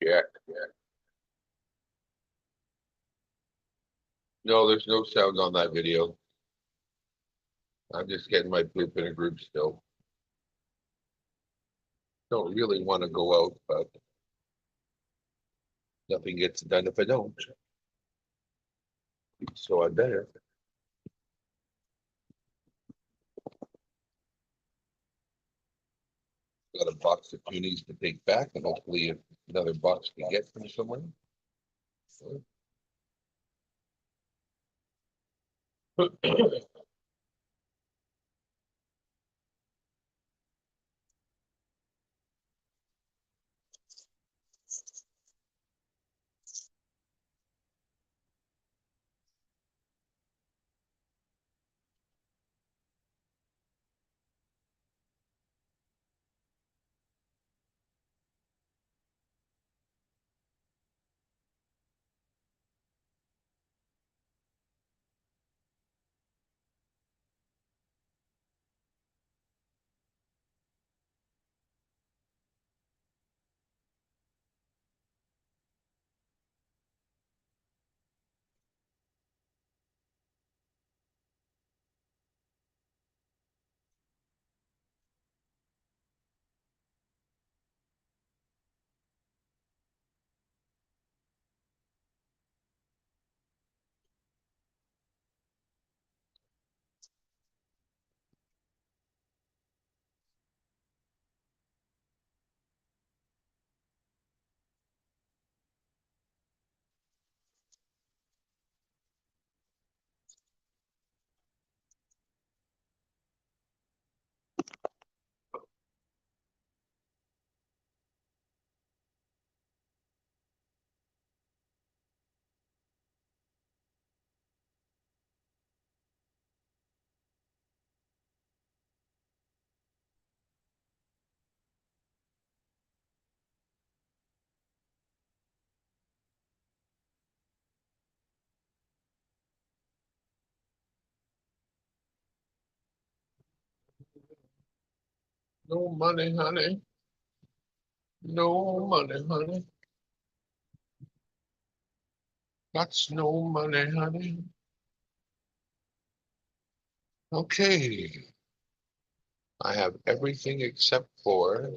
Yeah, yeah. No, there's no sound on that video. I'm just getting my poop in a group still. Don't really want to go out, but nothing gets done if I don't. So I better. Got a box of punis to take back and hopefully another box to get from somewhere. No money, honey. No money, honey. That's no money, honey. Okay. I have everything except for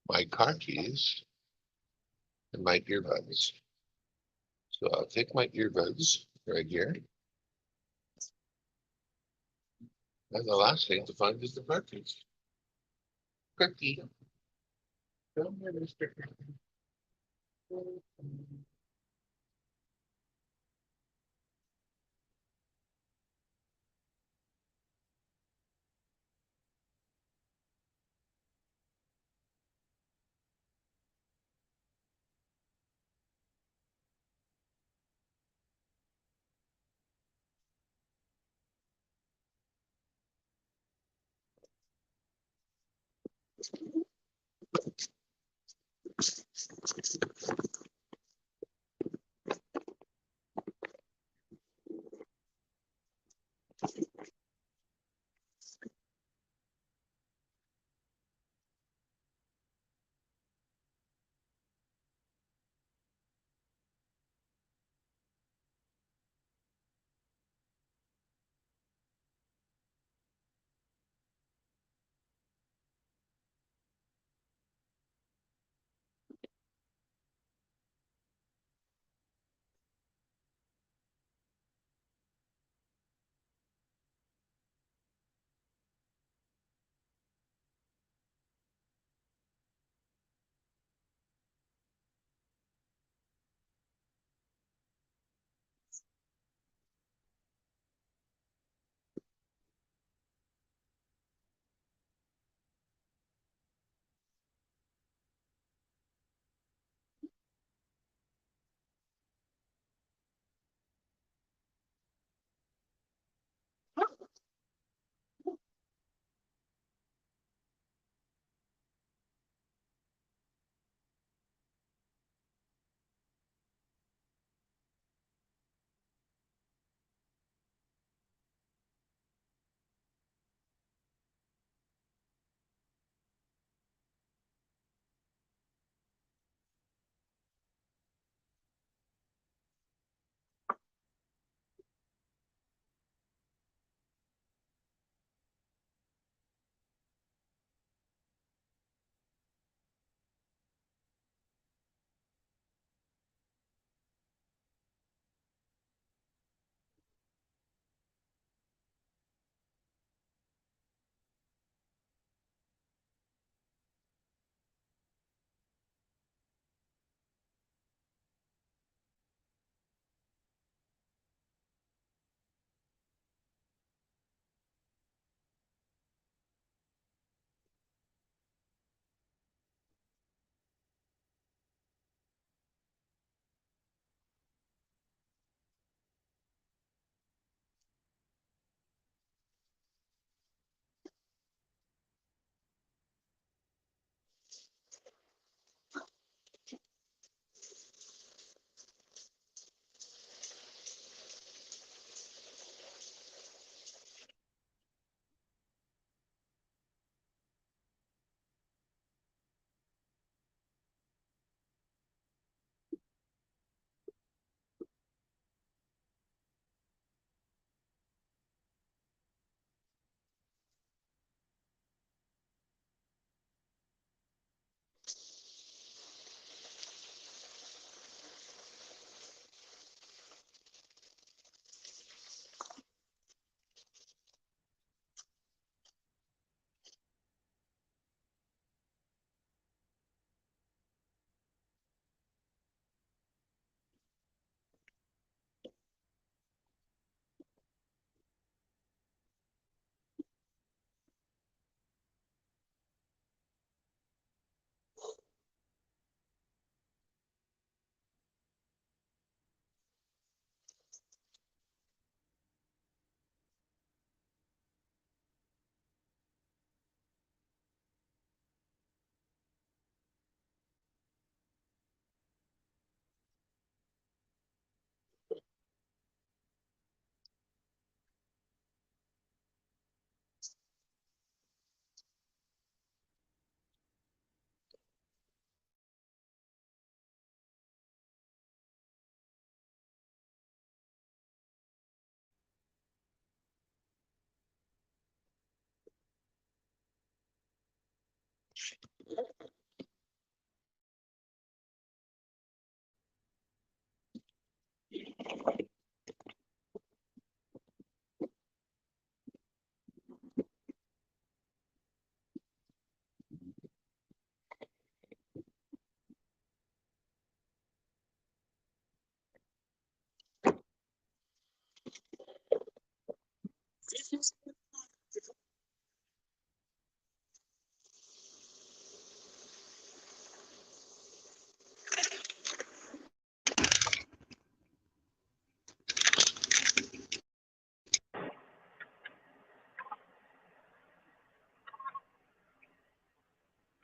my car keys and my earbuds. So I'll take my earbuds right here. And the last thing to find is the car keys. Cookie. Come here, Mr. Cookie.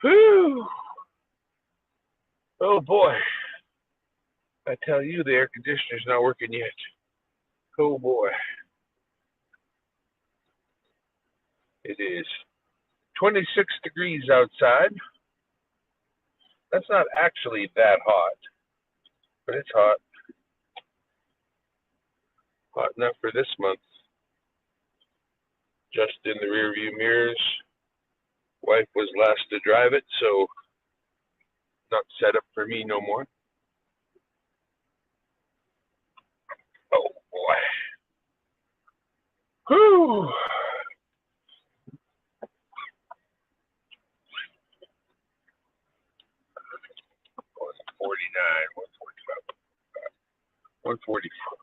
Whew. Oh boy. I tell you, the air conditioner's not working yet. Oh boy. It is 26 degrees outside. That's not actually that hot, but it's hot. Hot enough for this month. Just in the rearview mirrors. Wife was last to drive it, so not set up for me no more. Oh boy. Whew. 149, 145, 144.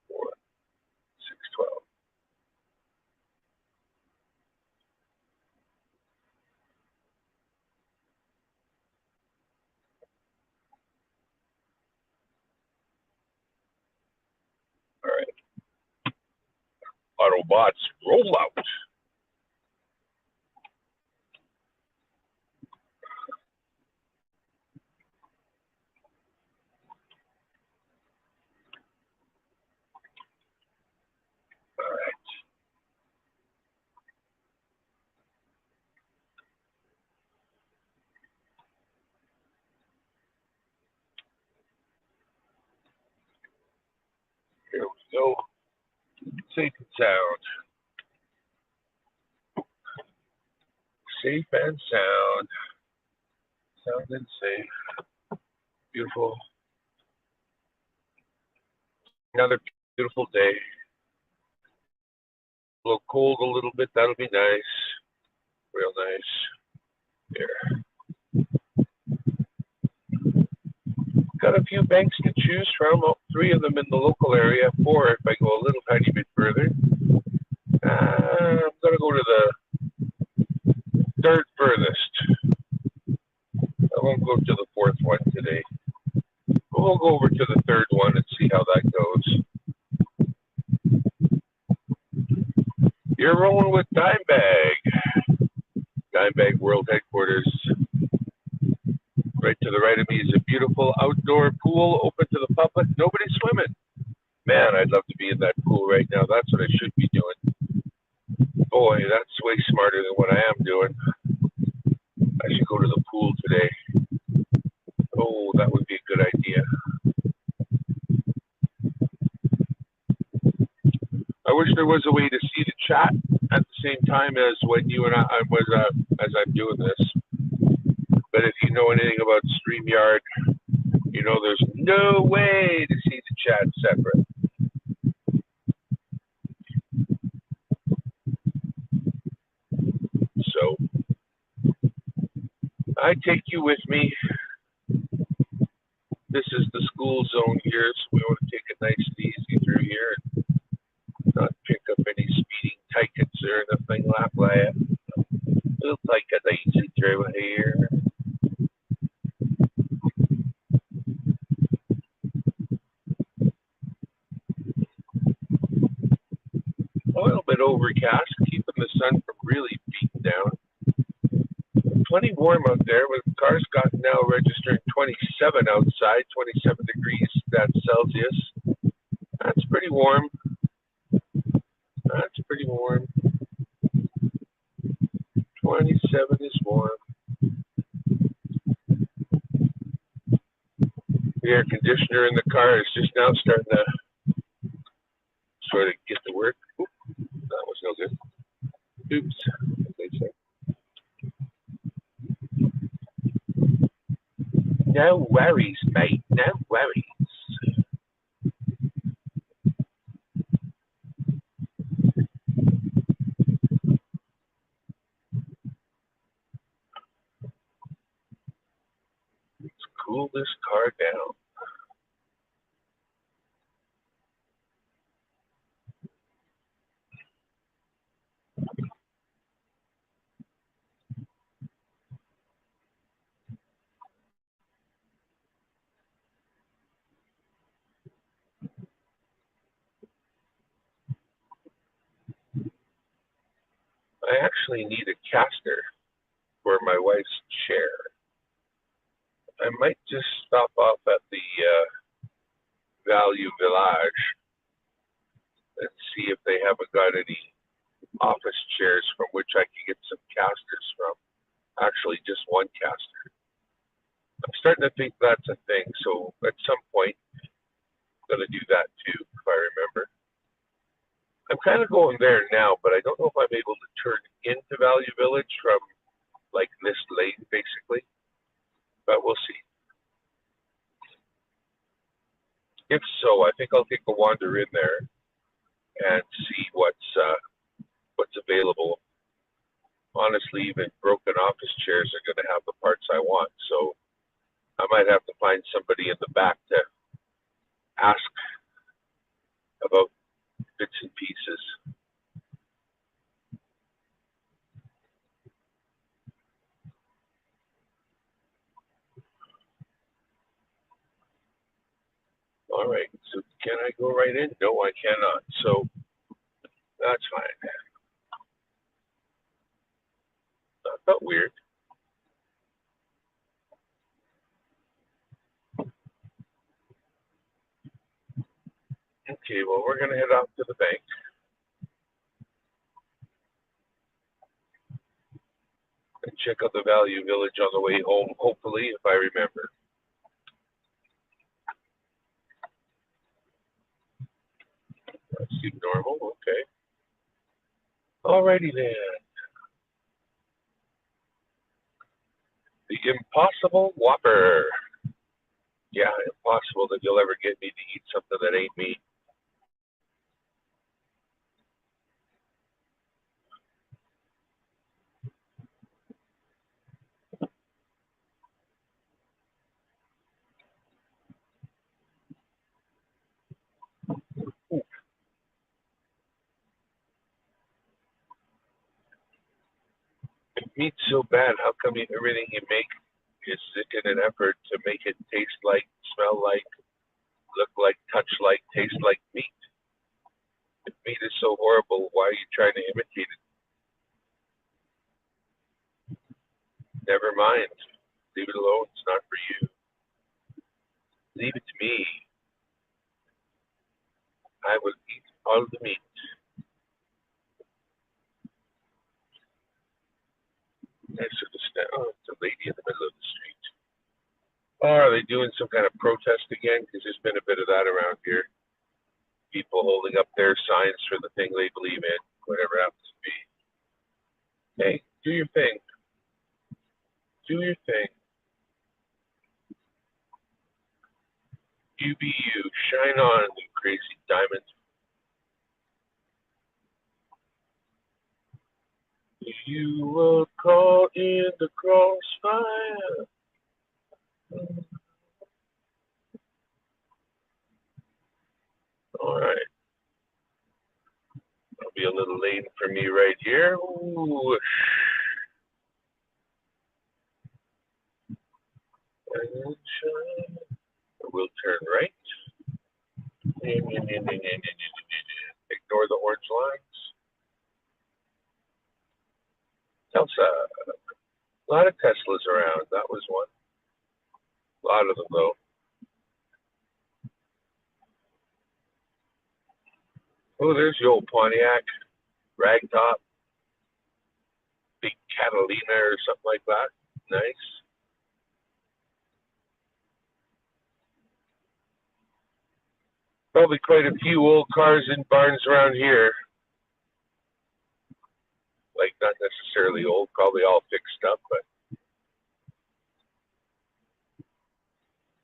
Four, 612. All right. Autobots, roll out. All right. Here we go. Safe and sound. Safe and sound. Sound and safe. Beautiful. Another beautiful day. A little cold a little bit. That'll be nice. Real nice. Here. Got a few banks to choose from. 3 of them in the local area. 4 if I go a little tiny bit further. I'm going to go to the 3rd furthest. I won't go to the 4th one today. We'll go over to the 3rd one and see how that goes. You're rolling with Dimebag. Dimebag World Headquarters. Right to the right of me is a beautiful outdoor pool open to the public. Nobody's swimming. Man, I'd love to be in that pool right now. That's what I should be doing. Boy, that's way smarter than what I am doing. I should go to the pool today. Oh, that would be a good idea. I wish there was a way to see the chat at the same time as when you and I was as I'm doing this. But if you know anything about StreamYard, you know there's no way to see the chat separate. So I take you with me. This is the school zone here, so we want to take it nice and easy through here and not pick up any speeding tickets or anything like that. We'll take it easy through here. A little bit overcast, keeping the sun from really beating down. Plenty warm out there, with cars got now registering 27 outside, 27 degrees that's Celsius. That's pretty warm. That's pretty warm. 27 is warm. The air conditioner in the car is just now starting to sort of get to work. Oop, that was no good. Oops. No worries, mate. No worries. Let's cool this car down. I actually need a caster for my wife's chair. I might just stop off at the Value Village and see if they haven't got any office chairs from which I can get some casters from. Actually, just one caster. I'm starting to think that's a thing, so at some point, I'm going to do that too, if I remember. I'm kind of going there now, but I don't know if I'm able to turn into Value Village from like this lane, basically. But we'll see. If so, I think I'll take a wander in there and see what's available. Honestly, even broken office chairs are going to have the parts I want, so I might have to find somebody in the back to ask about bits and pieces. All right, so can I go right in? No, I cannot, so that's fine. That felt weird. Okay, well, we're going to head off to the bank. And check out the Value Village on the way home, hopefully, if I remember. That seemed normal, okay. Alrighty then. The Impossible Whopper. Yeah, impossible that you'll ever get me to eat something that ain't me. If meat's so bad, how come everything you make is in an effort to make it taste like, smell like, look like, touch like, taste like meat? If meat is so horrible, why are you trying to imitate it? Never mind. Leave it alone. It's not for you. Leave it to me. I will eat all the meat. Next to the oh, it's a lady in the middle of the street. Oh, are they doing some kind of protest again? Because there's been a bit of that around here. People holding up their signs for the thing they believe in, whatever it happens to be. Hey, do your thing. Do your thing. You be you. Shine on, you crazy diamond. You were caught in the crossfire. All right. That'll be a little late for me right here. Ooh. We'll turn right. Ignore the orange lines. Elsa. A lot of Teslas around. That was one. A lot of them, though. Oh, there's the old Pontiac. Ragtop. Big Catalina or something like that. Nice. Probably quite a few old cars in barns around here. Like not necessarily old, probably all fixed up, but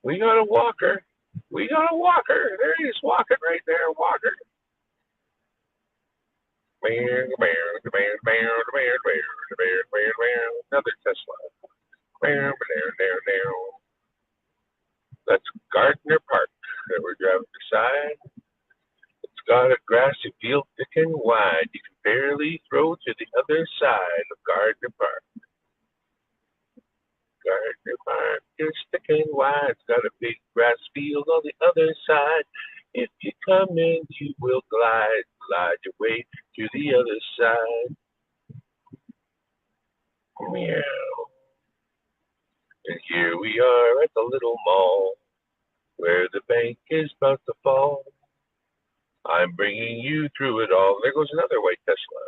we got a walker. We got a walker. There he is walking right there, walker. Another Tesla. That's Gardner Park that we're driving beside. It's got a grassy field thick and wide. You can barely throw to the other side of Gardner Park. Gardner Park is thick and wide. It's got a big grass field on the other side. If you come in, you will glide your way to the other side. Meow. And here we are at the little mall where the bank is about to fall. I'm bringing you through it all. There goes another white Tesla.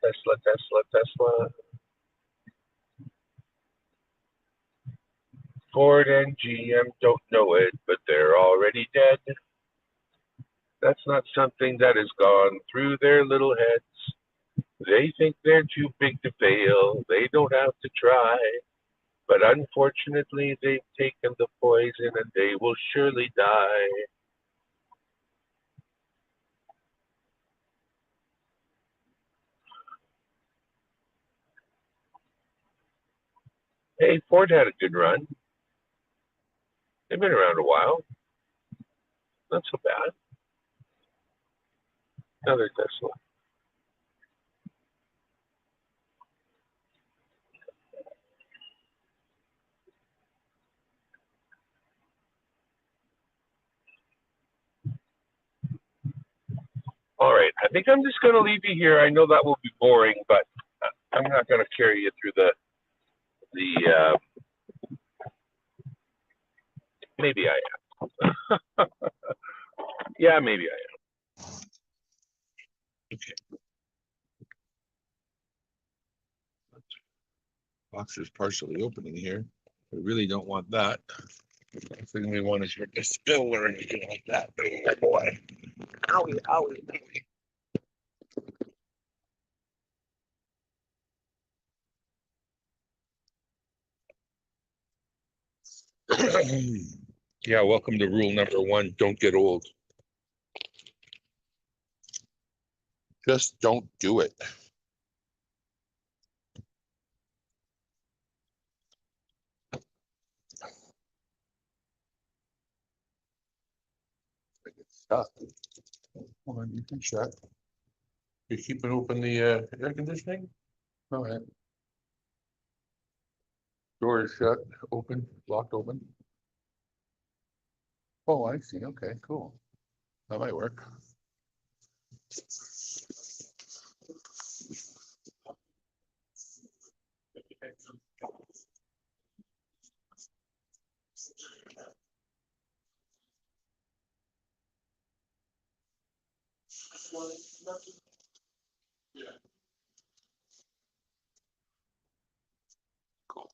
Tesla, Tesla, Tesla. Ford and GM don't know it, but they're already dead. That's not something that has gone through their little heads. They think they're too big to fail. They don't have to try. But unfortunately, they've taken the poison and they will surely die. Hey, Ford had a good run. They've been around a while. Not so bad. Another Tesla. All right, I think I'm just going to leave you here. I know that will be boring, but I'm not going to carry you through the maybe I am. Yeah, maybe I am. Okay. Box is partially opening here. We really don't want that. Last thing we want is a spill or anything like that. Oh boy. Owie, owie, owie. Yeah, welcome to rule number 1. Don't get old. Just don't do it. It's stuck. Hold on, you can check. You keeping open the air conditioning? All right. Door is shut, open, locked open. Oh, I see. Okay, cool. That might work. Cool.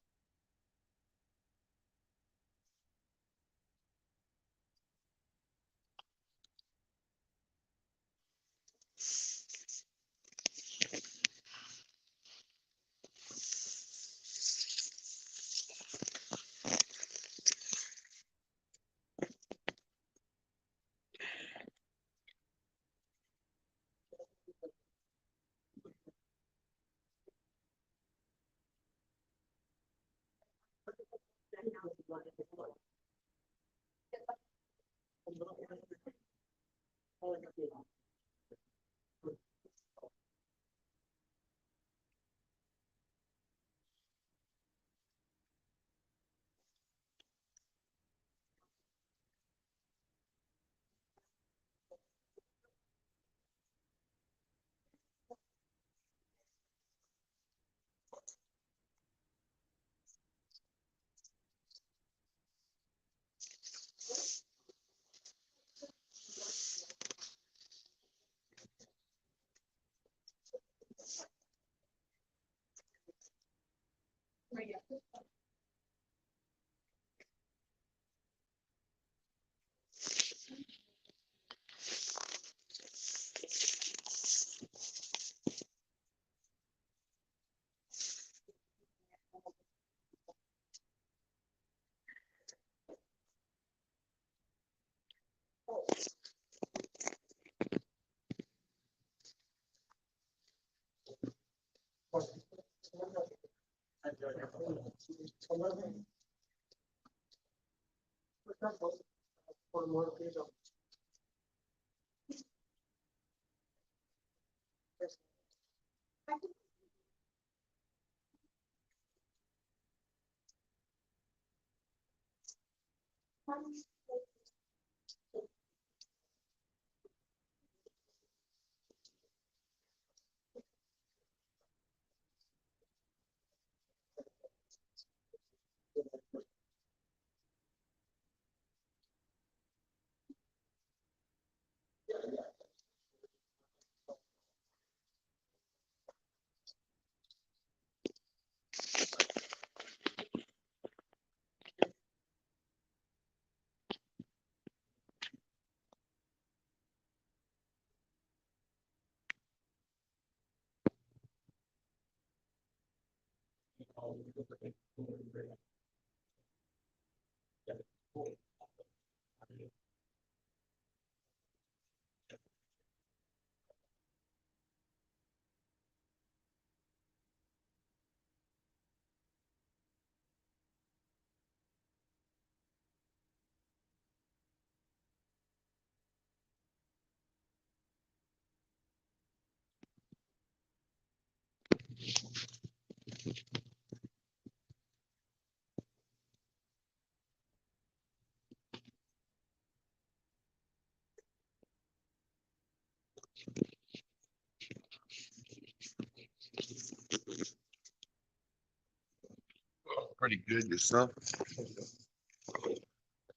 Pretty good yourself.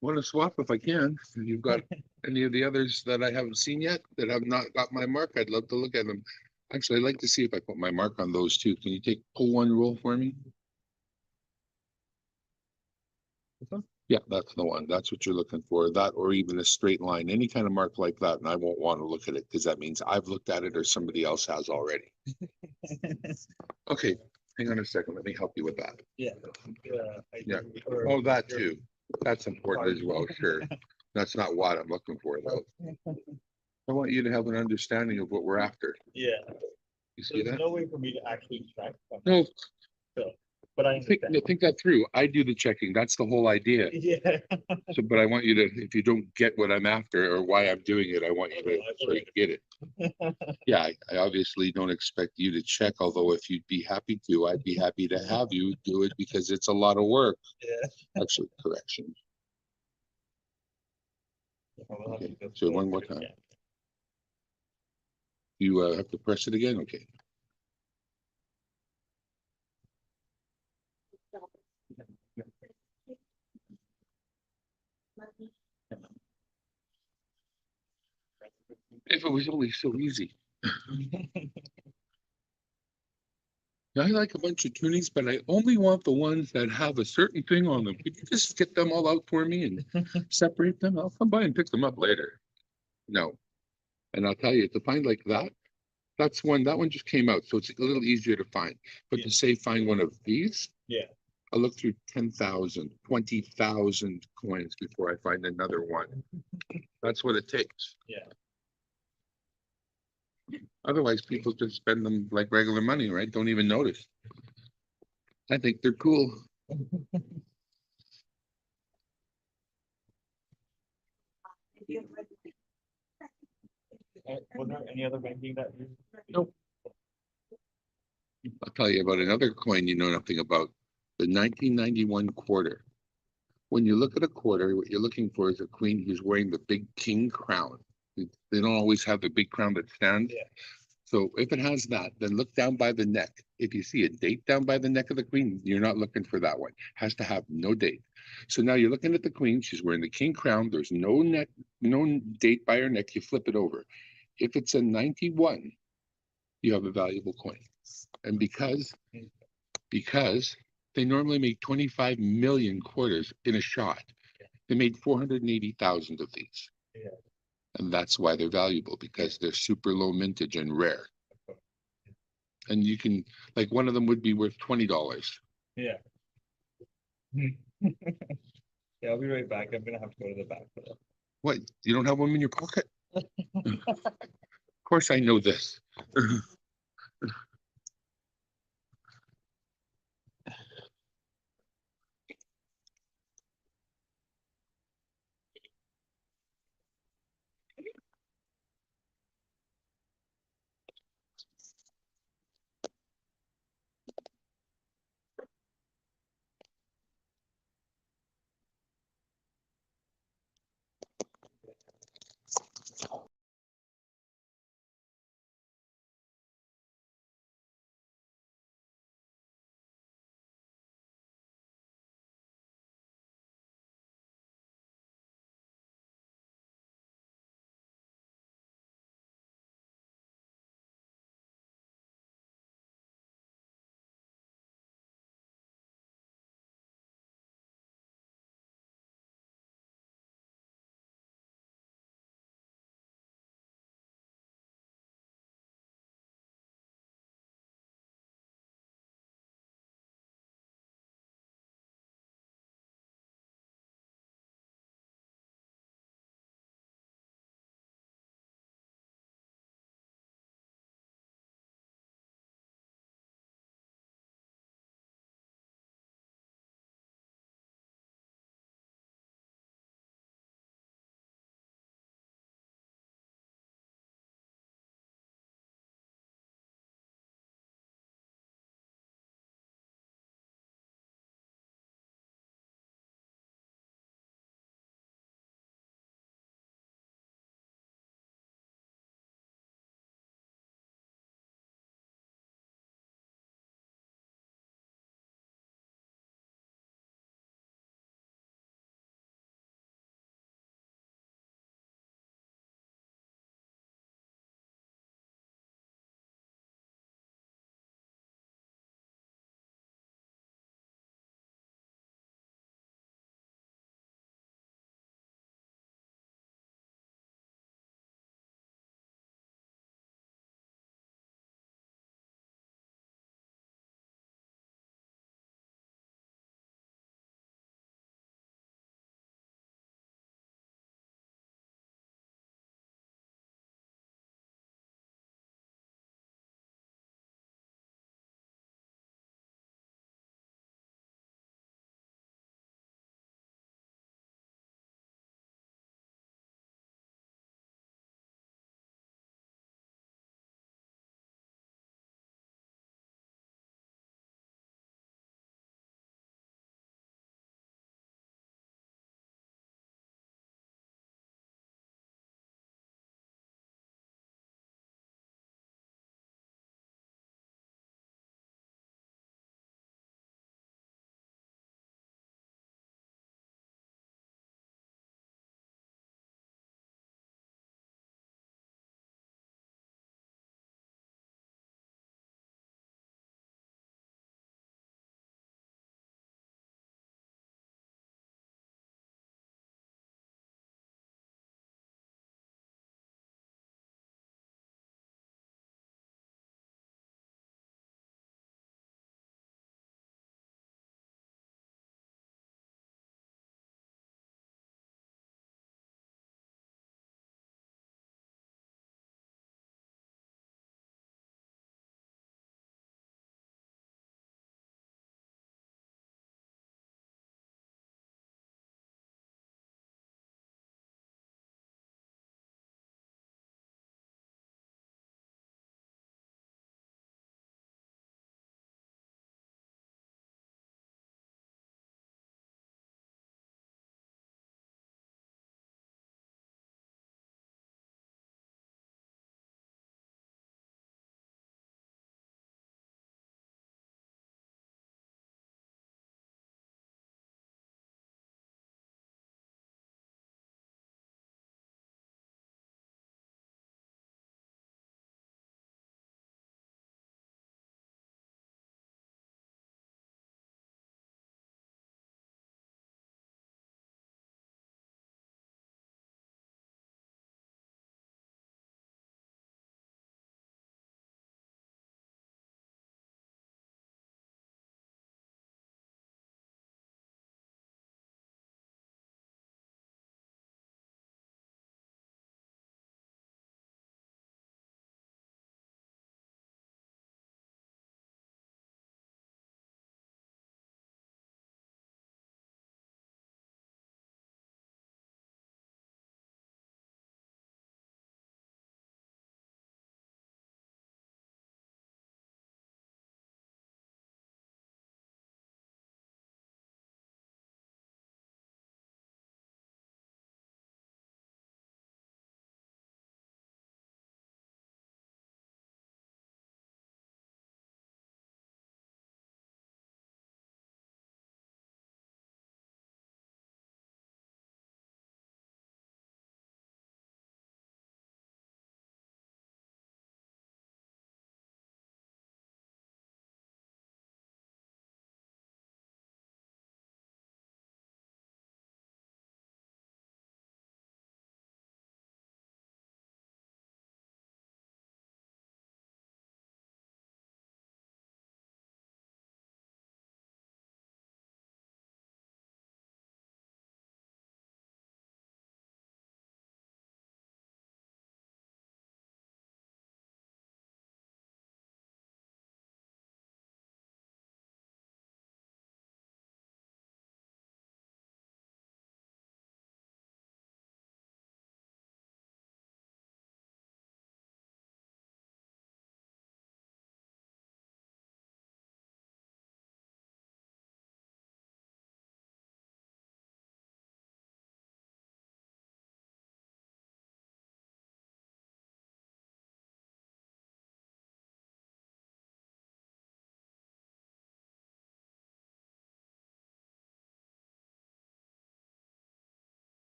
Want to swap if I can. If you've got any of the others that I haven't seen yet that have not got my mark, I'd love to look at them. Actually, I'd like to see if I put my mark on those too. Can you pull one roll for me? Yeah, that's the one. That's what you're looking for. That or even a straight line, any kind of mark like that. And I won't want to look at it because that means I've looked at it or somebody else has already. Okay, hang on a second. Let me help you with that. Yeah. Yeah. Oh, that too. That's important as well, sure. That's not what I'm looking for though. I want you to have an understanding of what we're after. Yeah, You see there's that? no way for me to actually track. No, But I understand. think that through. I do the checking. That's the whole idea. Yeah. So, but I want you to, if you don't get what I'm after or why I'm doing it, I want you to sort of get it. Yeah, I obviously don't expect you to check, although if you'd be happy to, I'd be happy to have you do it because it's a lot of work. Yeah. Actually, correction. We'll have to Okay, go so through one it more again. time. You have to press it again? Okay. If it was only so easy. I like a bunch of tunings, but I only want the ones that have a certain thing on them. Could you just get them all out for me and separate them? I'll come by and pick them up later. No. And I'll tell you, to find like that, that one just came out, so it's a little easier to find. But Yeah. to say find one of these, Yeah. I'll look through 10,000, 20,000 coins before I find another one. That's what it takes. Yeah. Otherwise, people just spend them like regular money, right? Don't even notice. I think they're cool. Was there any other banking that you? Nope. I'll tell you about another coin you know nothing about, the 1991 quarter. When you look at a quarter, what you're looking for is a queen who's wearing the big king crown. They don't always have the big crown that stands. Yeah. So if it has that, then look down by the neck. If you see a date down by the neck of the queen, you're not looking for that one. Has to have no date. So now you're looking at the queen. She's wearing the king crown. There's no neck, no date by her neck. You flip it over. If it's a 91, you have a valuable coin. And because they normally make 25 million quarters in a shot, they made 480,000 of these. Yeah. And that's why they're valuable, because they're super low mintage and rare. And you can, like, one of them would be worth $20. Yeah. Yeah, I'll be right back. I'm gonna have to go to the back for that. What? You don't have one in your pocket? Of course I know this.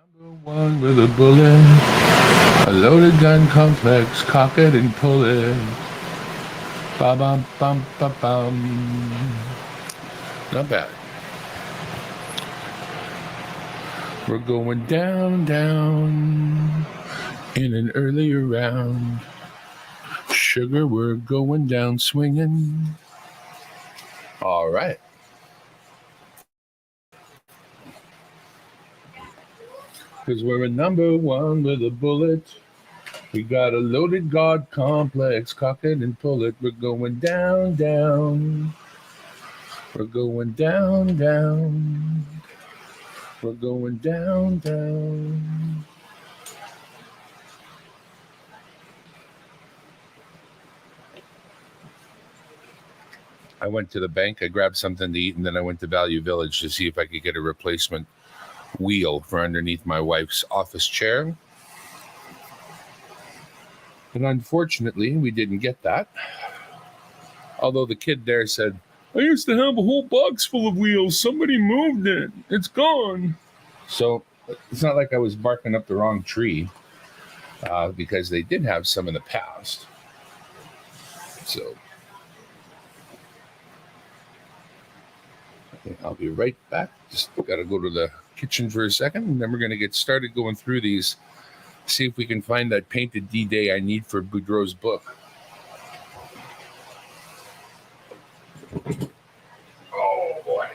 Number one with a bullet, a loaded gun complex, cock it and pull it. Ba bum bum ba bum. Not bad. We're going down, down in an earlier round. Sugar, we're going down swinging. All right. Because we're a number one with a bullet. We got a loaded guard complex, cock it and pull it. We're going down, down. We're going down, down. We're going down, down. I went to the bank, I grabbed something to eat, and then I went to Value Village to see if I could get a replacement wheel for underneath my wife's office chair. And unfortunately, we didn't get that. Although the kid there said, I used to have a whole box full of wheels. Somebody moved it. It's gone. So it's not like I was barking up the wrong tree, because they did have some in the past. So okay, I'll be right back. Just got to go to the kitchen for a second, and then we're going to get started going through these, see if we can find that painted D-Day I need for Boudreaux's book. Oh, boy.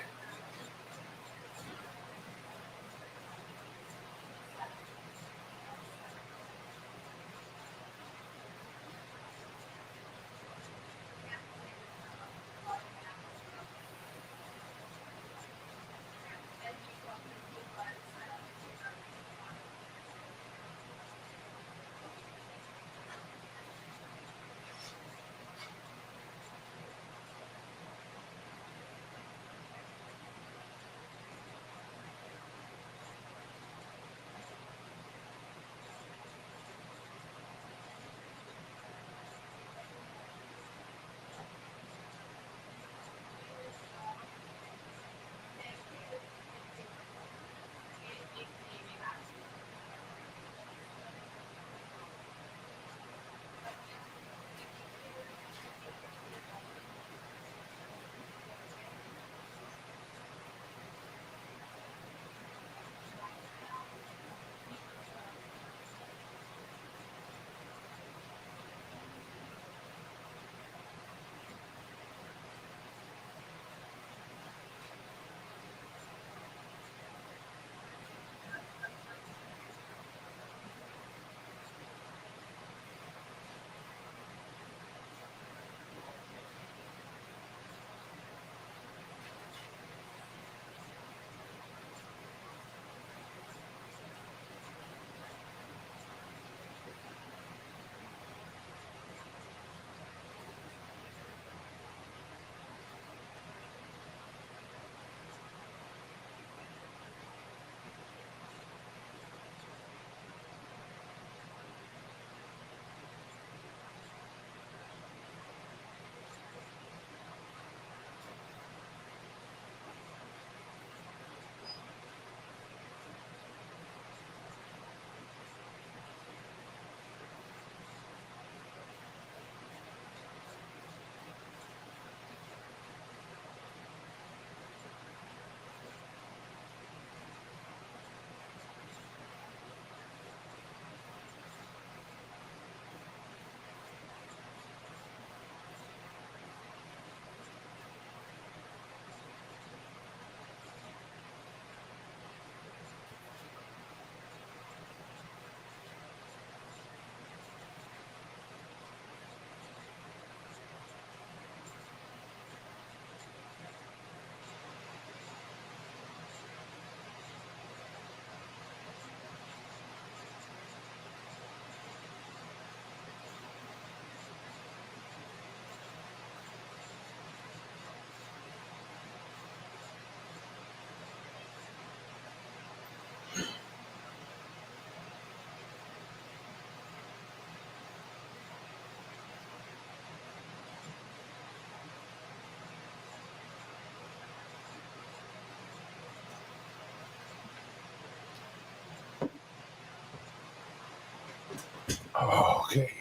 Okay.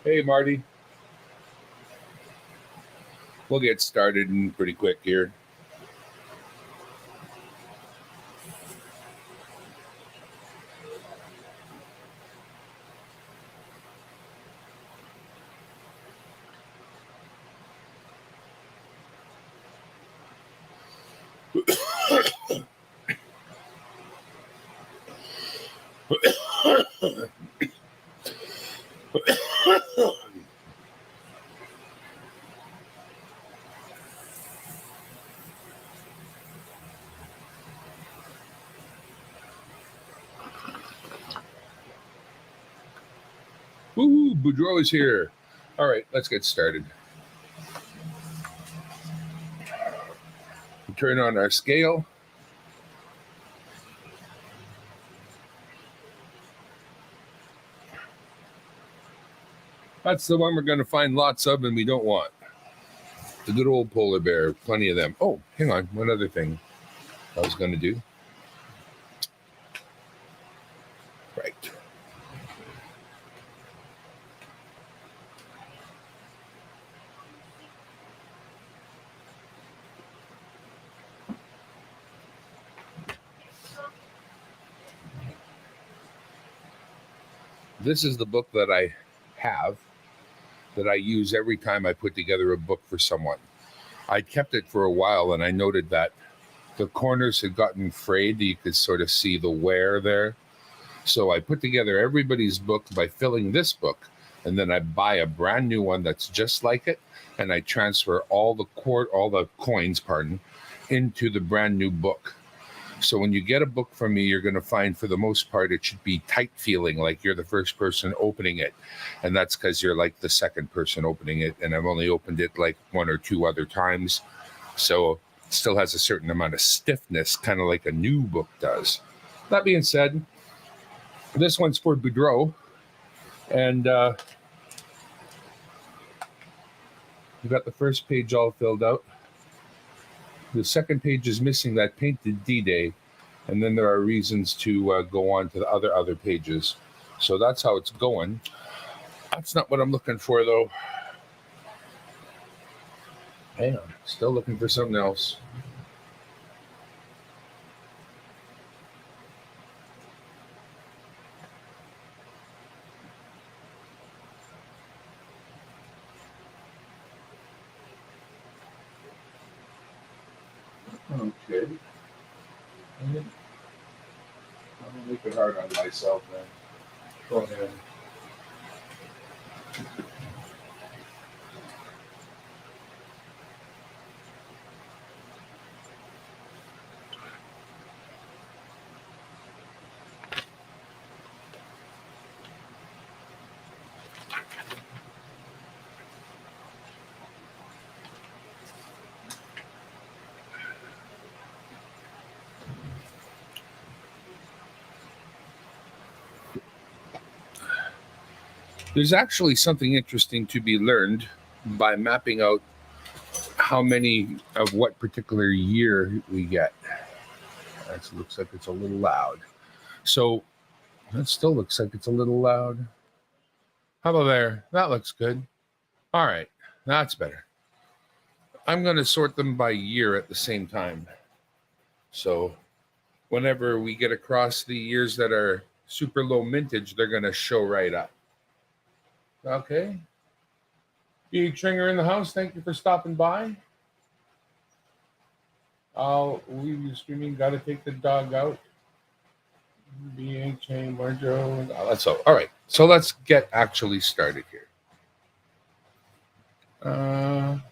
Hey, Marty. We'll get started in pretty quick here. Woo, Boudreaux is here. All right, let's get started. Turn on our scale. That's the one we're going to find lots of and we don't want. The good old polar bear, plenty of them. Oh, hang on, one other thing I was going to do. Right. This is the book that I have that I use every time I put together a book for someone. I kept it for a while and I noted that the corners had gotten frayed. You could sort of see the wear there. So I put together everybody's book by filling this book, and then I buy a brand new one that's just like it, and I transfer all the coins, into the brand new book. So when you get a book from me, you're going to find, for the most part, it should be tight feeling, like you're the first person opening it. And that's because you're like the second person opening it. And I've only opened it like one or two other times. So it still has a certain amount of stiffness, kind of like a new book does. That being said, this one's for Boudreaux. And we got the first page all filled out. The second page is missing that painted D-Day, and then there are reasons to go on to the other pages. So that's how it's going. That's not what I'm looking for, though. Hang on, still looking for something else. Okay. I'm gonna make it hard on myself then. Go ahead. There's actually something interesting to be learned by mapping out how many of what particular year we get. That looks like it's a little loud. So that still looks like it's a little loud. How about there? That looks good. All right, that's better. I'm going to sort them by year at the same time. So whenever we get across the years that are super low mintage, they're going to show right up. Okay. Big Tringer in the house. Thank you for stopping by. I'll leave you streaming. Got to take the dog out. BHA Marjo. Let's all right. So let's get actually started here.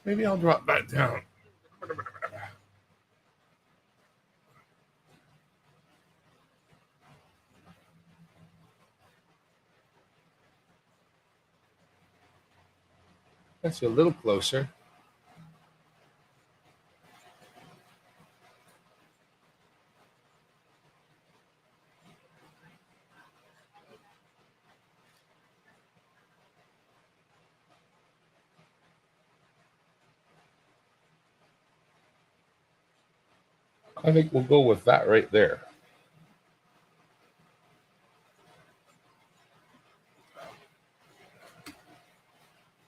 Maybe I'll drop that down. That's a little closer. I think we'll go with that right there.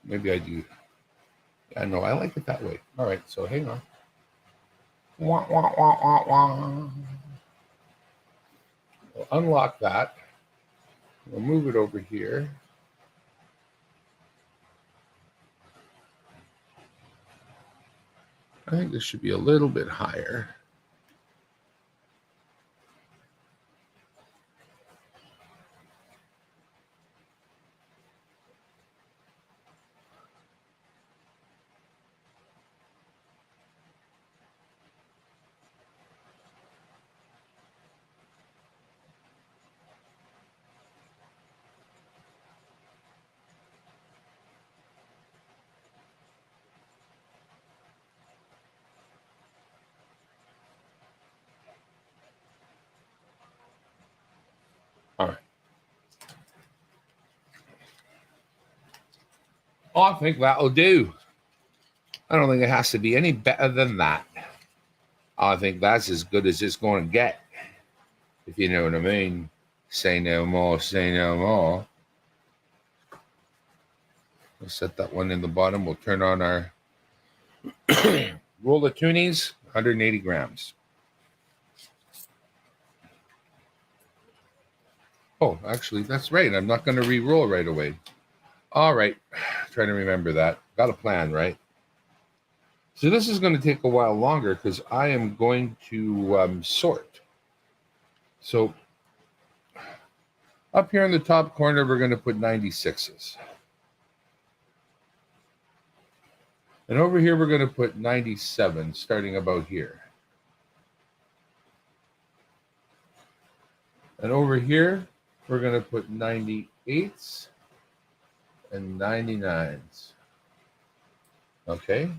Maybe I do. I know I like it that way. All right, so hang on. Wah, wah, wah, wah, wah. We'll unlock that. We'll move it over here. I think this should be a little bit higher. All right. Oh, I think that'll do. I don't think it has to be any better than that. I think that's as good as it's going to get. If you know what I mean. Say no more, say no more. We'll set that one in the bottom. We'll turn on our roll of tunies, 180 grams. Oh, actually, that's right. I'm not going to re-roll right away. All right. Trying to remember that. Got a plan, right? So this is going to take a while longer because I am going to sort. So up here in the top corner, we're going to put 96s. And over here, we're going to put 97, starting about here. And over here, we're going to put 98s and 99s. Okay.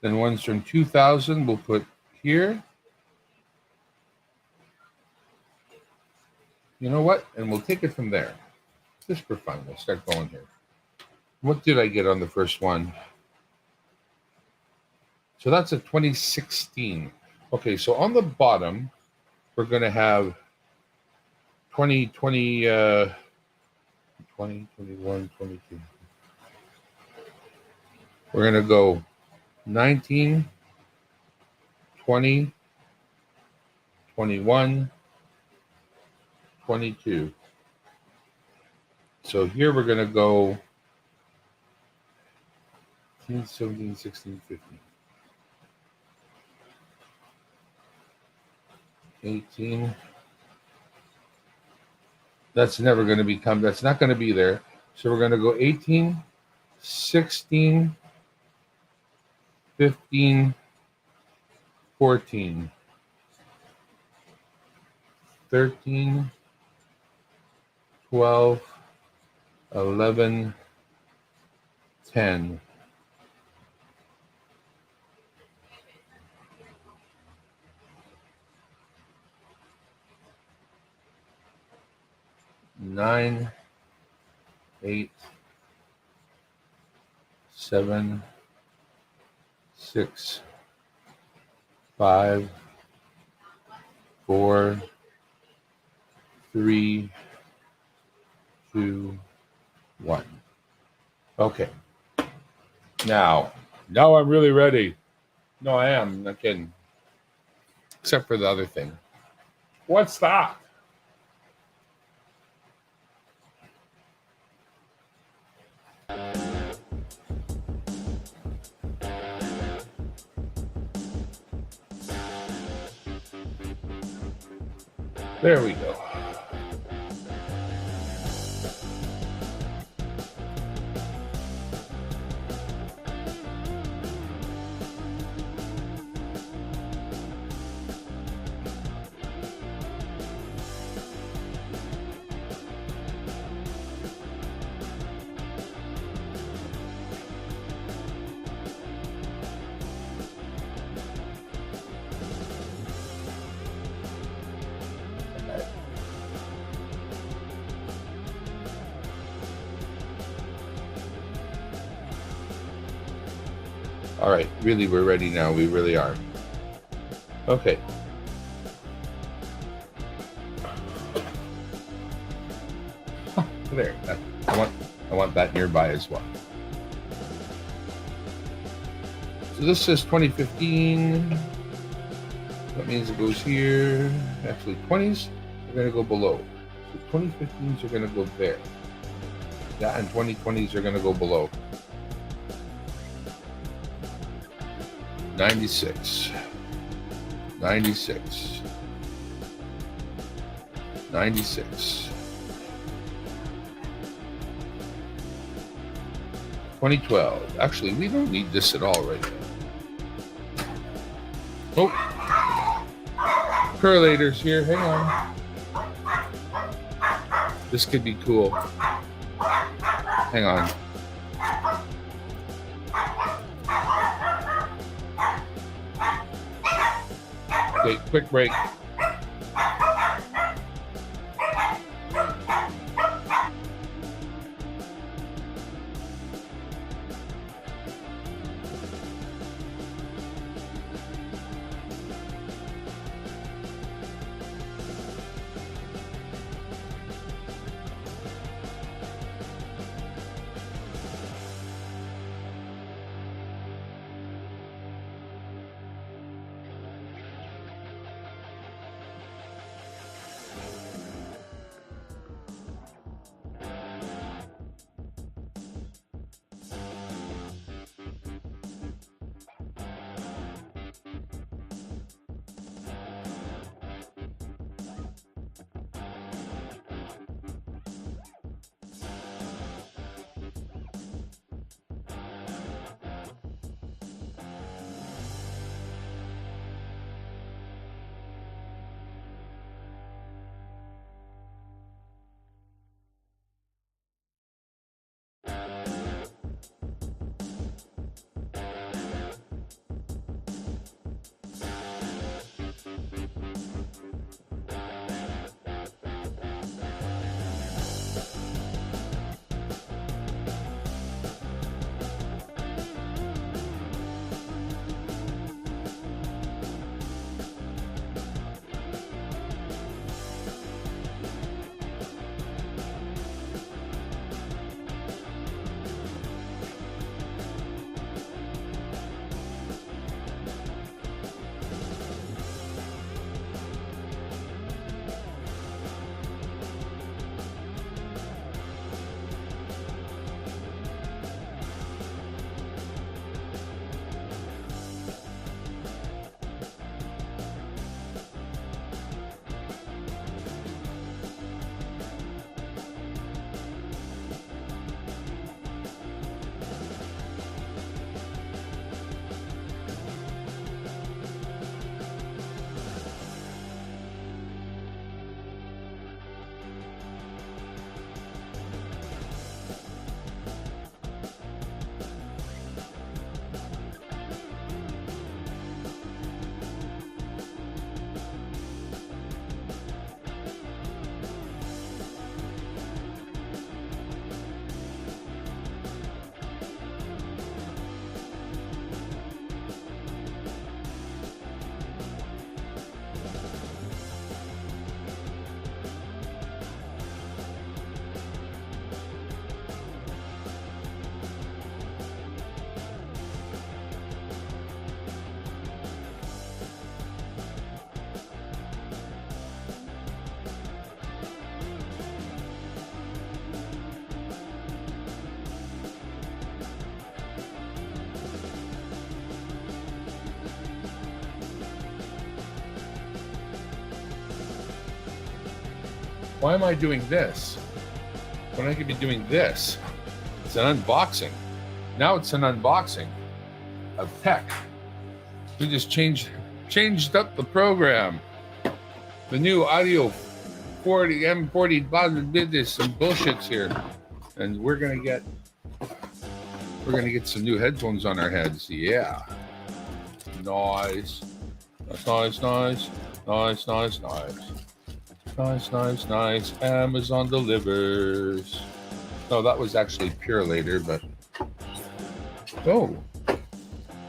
Then ones from 2000 we'll put here. You know what? And we'll take it from there. Just for fun. We'll start going here. What did I get on the first one? So that's a 2016. Okay, so on the bottom, we're going to have 20, 21, 22. We're going to go 19, 20, 21, 22. So here we're going to go 15, 17, 16, 15. 18. That's never going to become, that's not going to be there. So we're going to go 18, 16, 15, 14, 13, 12, 11, 10. Nine, 8, 7, 6, 5, 4, 3, 2, 1. Okay. Now I'm really ready. No, I am. I'm not kidding. Except for the other thing. What's that? There we go. All right, really, we're ready now. We really are. Okay. There. I want that nearby as well. So this says 2015. That means it goes here. Actually, 20s are going to go below. So 2015s are going to go there. That and 2020s are going to go below. 96. 96. 96. 2012. Actually, we don't need this at all right now. Oh. Correlators here. Hang on. This could be cool. Hang on. Okay, quick break. Why am I doing this when I could be doing this? It's an unboxing. Now it's an unboxing of tech. We just changed up the program. The new audio 40 M40 did this some bullshits here, and we're gonna get some new headphones on our heads. Yeah, nice. That's nice. Nice. Amazon delivers. No, that was actually Purelator, but oh,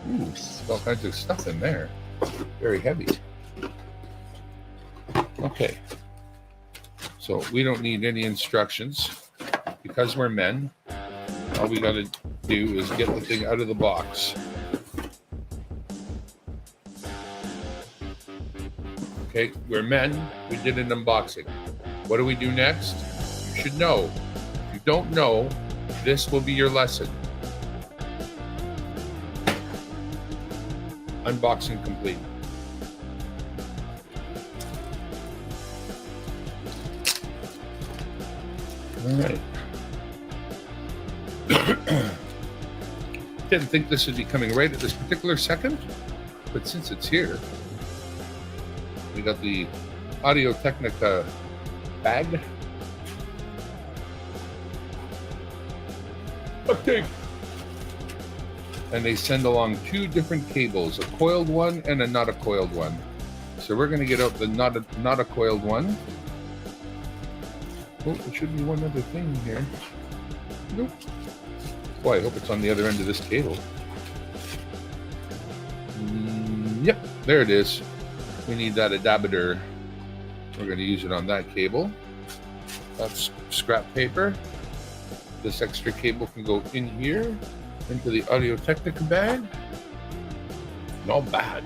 ooh, all kinds of stuff in there. Very heavy. Okay, so we don't need any instructions because we're men. All we got to do is get the thing out of the box. Okay, we're men. We did an unboxing. What do we do next? You should know. If you don't know, this will be your lesson. Unboxing complete. All right. Didn't think this would be coming right at this particular second, but since it's here, we got the Audio Technica bag. Okay. And they send along two different cables, a coiled one and a not a coiled one. So we're going to get out the not a coiled one. Oh, there should be one other thing here. Nope. Boy, I hope it's on the other end of this cable. Yep, there it is. We need that adapter. We're going to use it on that cable. That's scrap paper. This extra cable can go in here, into the Audio Technica bag. Not bad.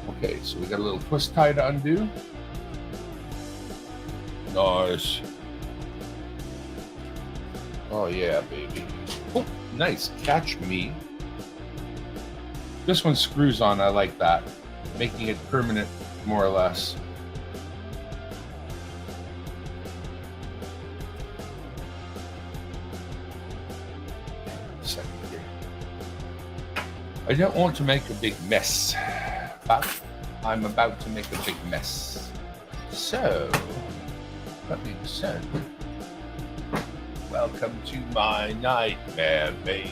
Okay, so we got a little twist tie to undo. Nice. Oh yeah, baby. Oh, nice. Catch me. This one screws on. I like that. Making it permanent, more or less. Second here. I don't want to make a big mess, but I'm about to make a big mess. So, that being said, welcome to my nightmare, baby.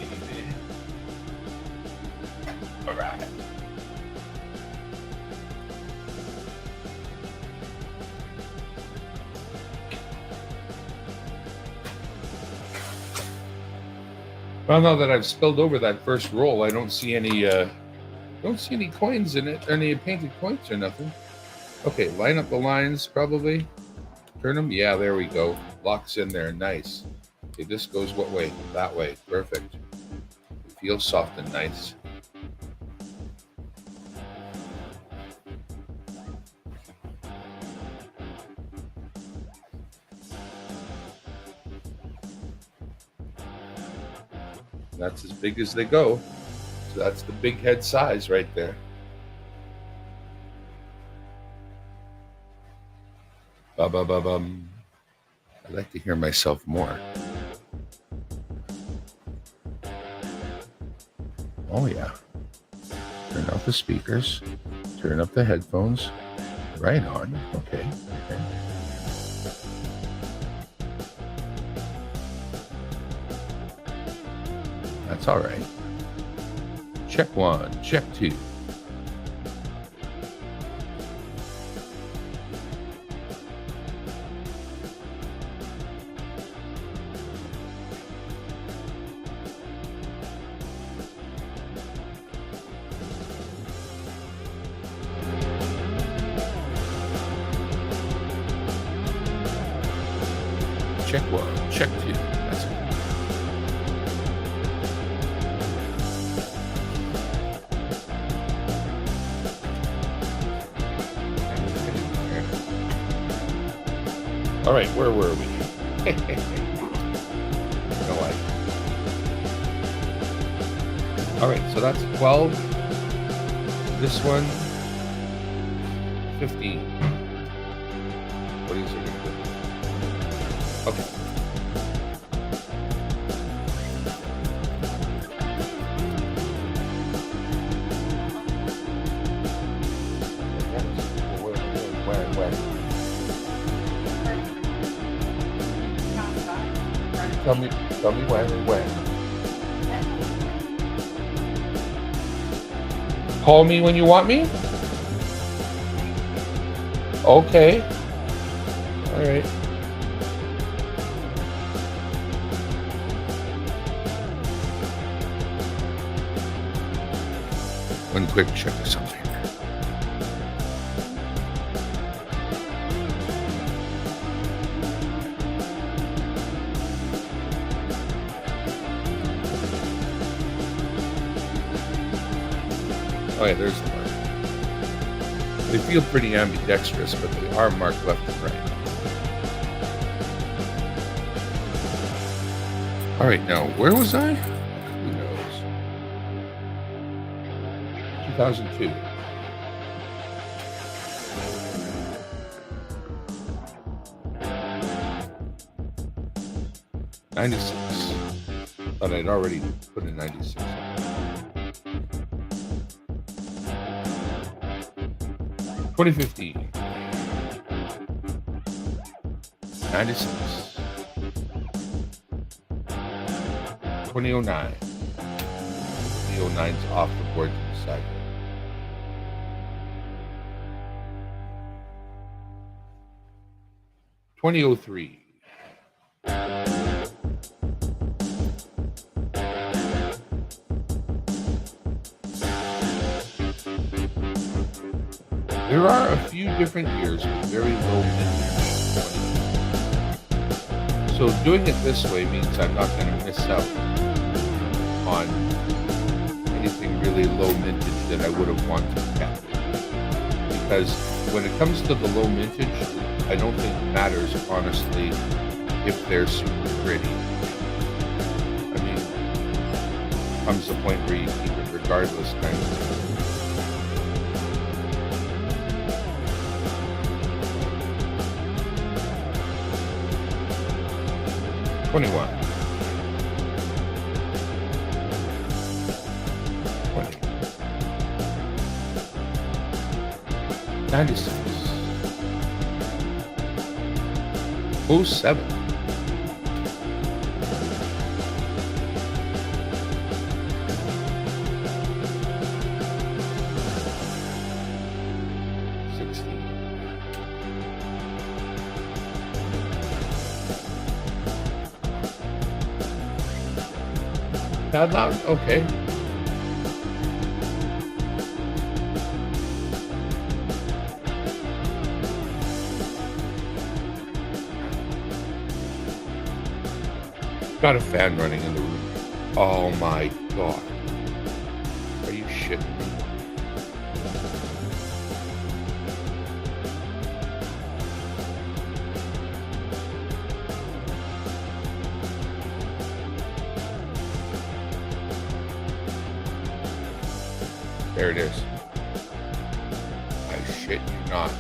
All right. Well, now that I've spilled over that first roll, I don't see any coins in it, any painted coins or nothing. Okay, line up the lines probably. Turn them. Yeah, there we go. Locks in there. Nice. Okay, this goes what way? That way. Perfect. It feels soft and nice. That's as big as they go. So that's the big head size right there. Ba-ba-ba-bum. I like to hear myself more. Oh yeah. Turn off the speakers. Turn up the headphones. Right on. Okay. That's all right. Check one, check two. Check one, check two. That's it. All right, where were we? No idea. All right, so that's 12. This one, 15. Okay. When? Tell me when. Call me when you want me? Okay. All right. One quick check of something. Oh yeah, there's the mark. They feel pretty ambidextrous, but they are marked left and right. All right, now where was I? Who knows? 2002. '96. Thought I'd already put in '96. 2015. 96. 2009. 2009's off the board to the side. 2003. There are a few different years with very low vintage. So doing it this way means I'm not going to miss out on anything really low mintage that I would have wanted to capture. Because when it comes to the low mintage, I don't think it matters, honestly, if they're super pretty. I mean, comes the point where you keep it regardless, kind of thing. '21. 20. 96. 07. 16. That loud? Okay. Got a fan running in the room. Oh my god. Are you shitting me? There it is. I shit you not.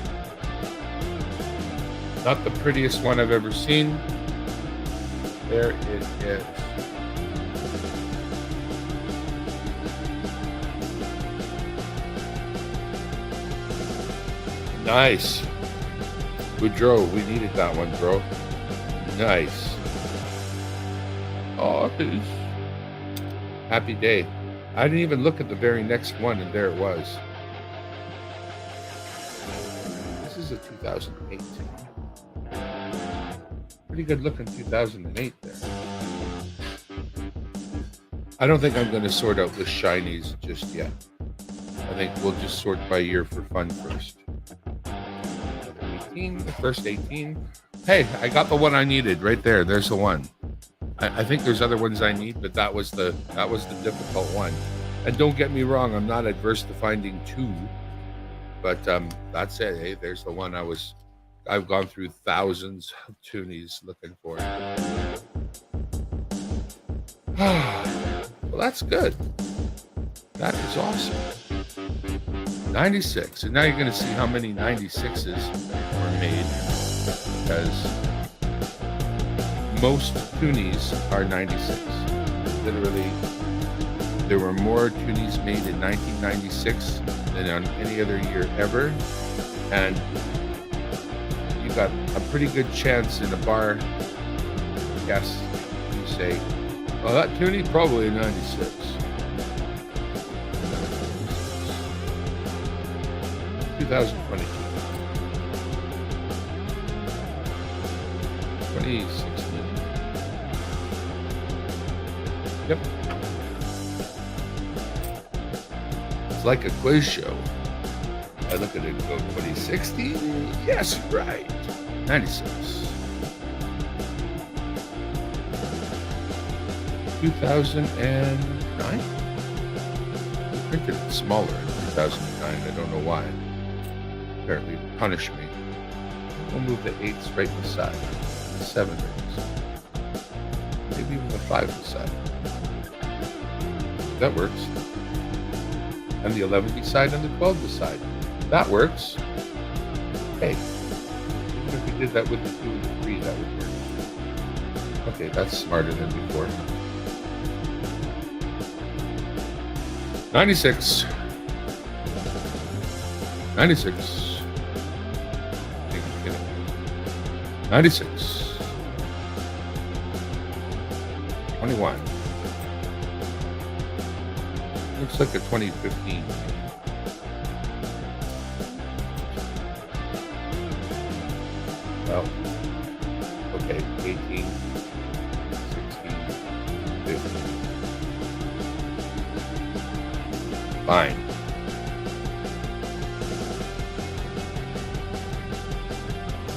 Not the prettiest one I've ever seen. There it is. Nice. Boudreaux, we needed that one, bro. Nice. Oh, happy day. I didn't even look at the very next one, and there it was. This is a 2008. Pretty good looking 2008 there. I don't think I'm going to sort out the shinies just yet. I think we'll just sort by year for fun first. 18, the first 18. Hey, I got the one I needed right there. There's the one. I think there's other ones I need, but that was the difficult one. And don't get me wrong, I'm not adverse to finding two, but that's it. Hey, there's the one I've gone through thousands of toonies looking for. Well, that's good. That is awesome. 96, and now you're going to see how many 96s were made, because most Toonies are 96. Literally, there were more Toonies made in 1996 than on any other year ever. And you got a pretty good chance in a bar. Yes, you say, well, that Toonie probably a 96. 2022. 2016. Yep. It's like a quiz show. I look at it and go, 2016? Yes, right. 96. 2009? We printed it smaller in 2009. I don't know why. Apparently to punish me. We'll move the 8s right beside. The 7 rings. Maybe even the 5 beside. That works. And the 11 beside and the 12 beside. That works. Hey, even if we did that with the 2 and the 3, that would work. Okay, that's smarter than before. 96. 96. 96. 21. Looks like a 2015. Well, okay, 18, 16, 15. Fine.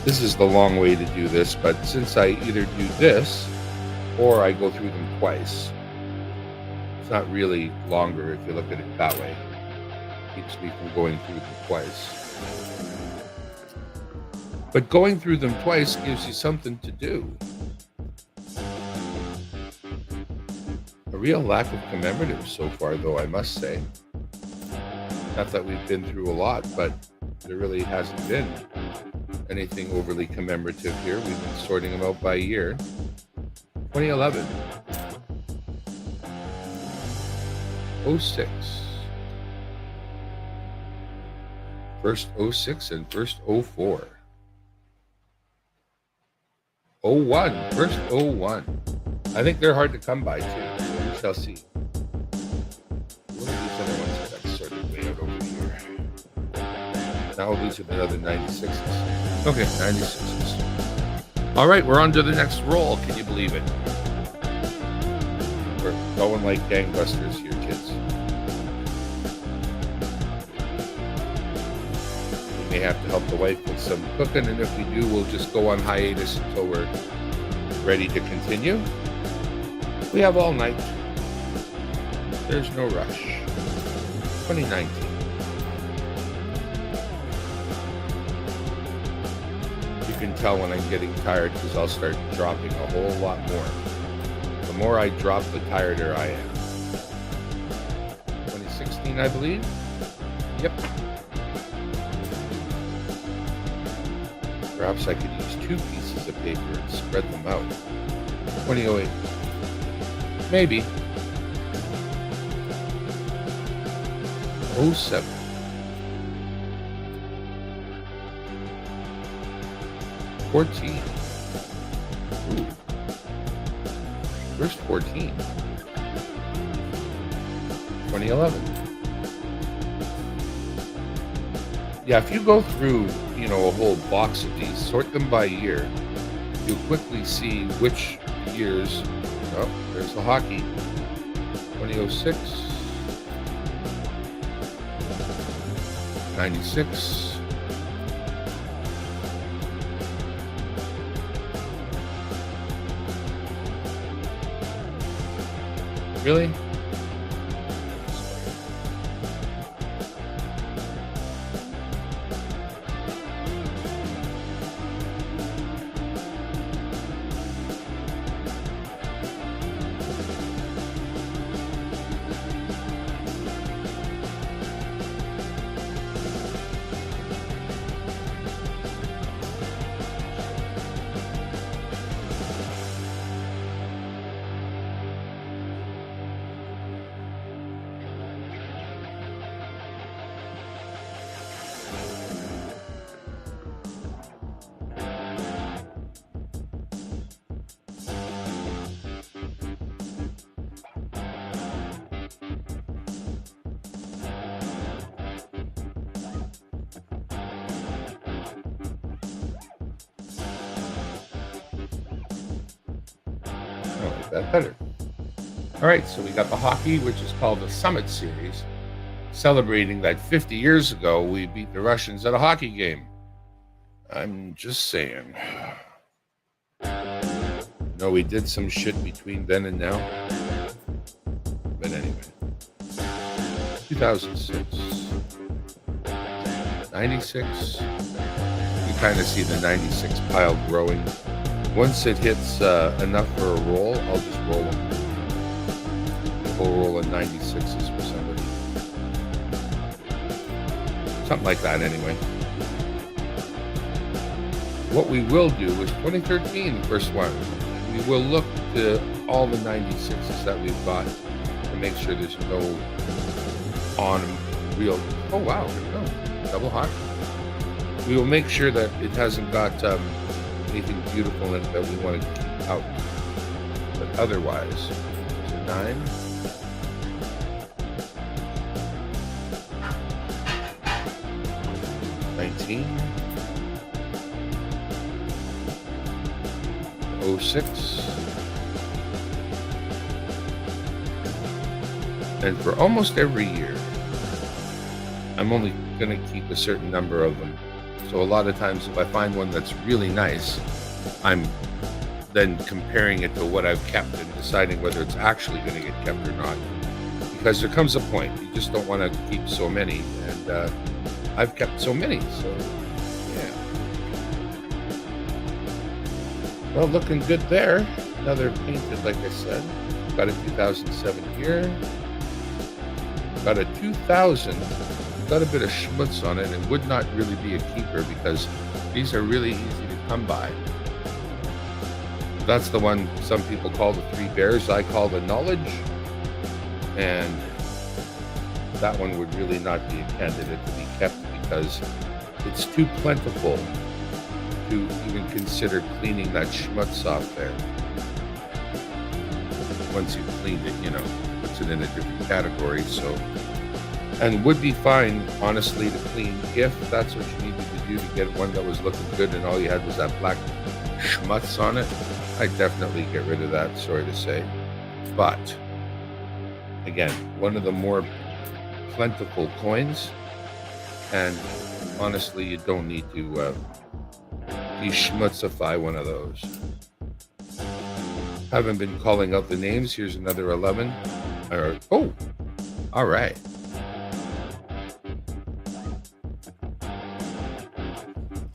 This is the long way to do this, but since I either do this or I go through them twice, it's not really longer if you look at it that way. It keeps me from going through them twice. But going through them twice gives you something to do. A real lack of commemoratives so far, though, I must say. Not that we've been through a lot, but there really hasn't been anything overly commemorative here. We've been sorting them out by year. 2011. 06. First 06 and first 04. 01. First 01. I think they're hard to come by too. So we shall see. What are these other ones that got sorted way out over here? Now these are the other 96s. Okay, 96s. All right, we're on to the next roll. Can you believe it? We're going like gangbusters here, kids. We may have to help the wife with some cooking, and if we do, we'll just go on hiatus until we're ready to continue. We have all night. There's no rush. 2019. You can tell when I'm getting tired because I'll start dropping a whole lot more. The more I drop, the tireder I am. 2016, I believe. Yep. Perhaps I could use 2 pieces of paper and spread them out. 2008. Maybe. 07. 14. Ooh. First 14. 2011. Yeah, if you go through, a whole box of these, sort them by year, you'll quickly see which years. Oh, there's the hockey. 2006. 96. Really? that better. All right, so we got the hockey, which is called the Summit Series, celebrating that 50 years ago we beat the Russians at a hockey game. I'm just saying. No, we did some shit between then and now. But anyway. 2006. 96. You kind of see the 96 pile growing. Once it hits enough for a roll, I'll just roll them. The whole roll of 96s for somebody. Something like that anyway. What we will do is 2013, first one. We will look to all the 96s that we've got to make sure there's no on real. Oh wow, here we go. Double hot. We will make sure that it hasn't got anything beautiful in it that we want to keep out. But otherwise, so 9. Oh 06. And for almost every year, I'm only going to keep a certain number of them. So a lot of times if I find one that's really nice, I'm then comparing it to what I've kept and deciding whether it's actually going to get kept or not. Because there comes a point, you just don't want to keep so many. And I've kept so many, so yeah. Well, looking good there. Another painted, like I said. Got a 2007 here. Got a 2000. Got a bit of schmutz on it and would not really be a keeper because these are really easy to come by. That's the one some people call the Three Bears. I call the Knowledge. And that one would really not be a candidate to be kept because it's too plentiful to even consider cleaning that schmutz off there. Once you've cleaned it, puts it in a different category. So, and would be fine, honestly, to clean if that's what you needed to do to get one that was looking good and all you had was that black schmutz on it. I'd definitely get rid of that, sorry to say. But, again, one of the more plentiful coins, and honestly, you don't need to de-schmutzify one of those. Haven't been calling out the names. Here's another 11. Oh, all right.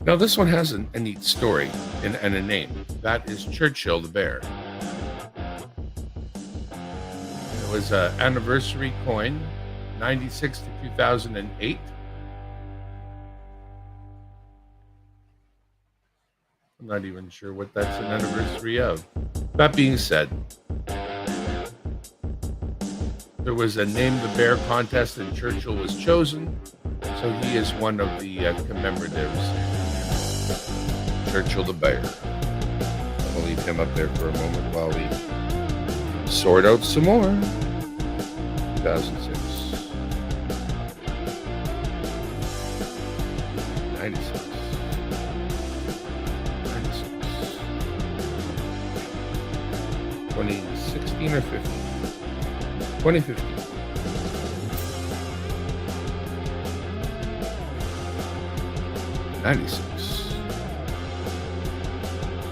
Now this one has a neat story and a name. That is Churchill the Bear. It was an anniversary coin, 96 to 2008. I'm not even sure what that's an anniversary of. That being said, there was a Name the Bear contest and Churchill was chosen, so he is one of the commemoratives. Churchill the Bear. We'll leave him up there for a moment while we sort out some more. 2006. 96. 2016 or 15? 2015. 96.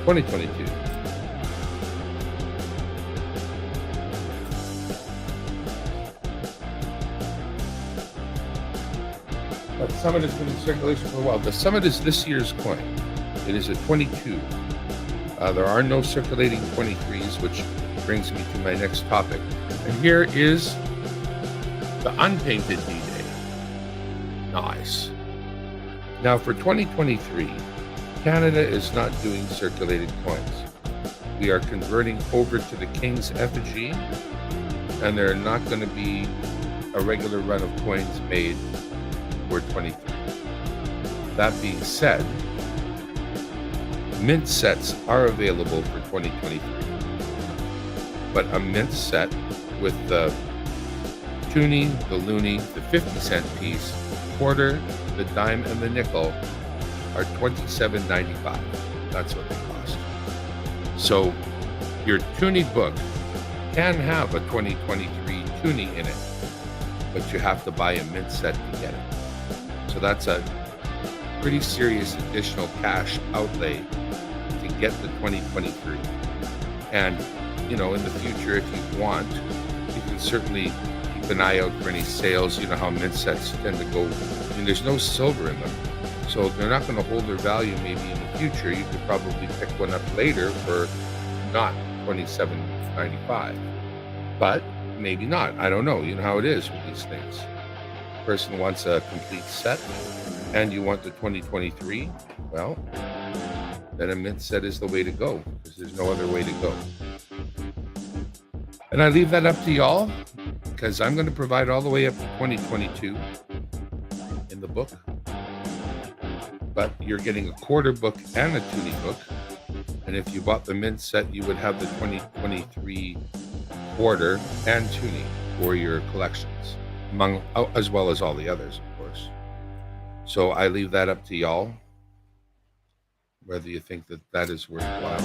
2022. The Summit has been in circulation for a while. The Summit is this year's coin. It is a 22. There are no circulating 23s, which brings me to my next topic. And here is the unpainted D-Day. Nice. Now for 2023, Canada is not doing circulated coins. We are converting over to the King's effigy, and there are not going to be a regular run of coins made for 23. That being said, mint sets are available for 2023. But a mint set with the toonie, the loonie, the 50-cent piece, quarter, the dime, and the nickel are $27.95. That's what they cost. So your toonie book can have a 2023 Toonie in it, but you have to buy a mint set to get it. So that's a pretty serious additional cash outlay to get the 2023. And, you know, in the future, if you want, you can certainly keep an eye out for any sales. You know how mint sets tend to go. I mean, there's no silver in them. So they're not going to hold their value maybe in the future. You could probably pick one up later for not $27.95. But maybe not. I don't know. You know how it is with these things. Person wants a complete set and you want the 2023, well, then a mint set is the way to go because there's no other way to go. And I leave that up to y'all because I'm going to provide all the way up to 2022 in the book. But you're getting a quarter book and a Toonie book. And if you bought the mint set, you would have the 2023 quarter and Toonie for your collections, as well as all the others, of course. So I leave that up to y'all, whether you think that that is worthwhile.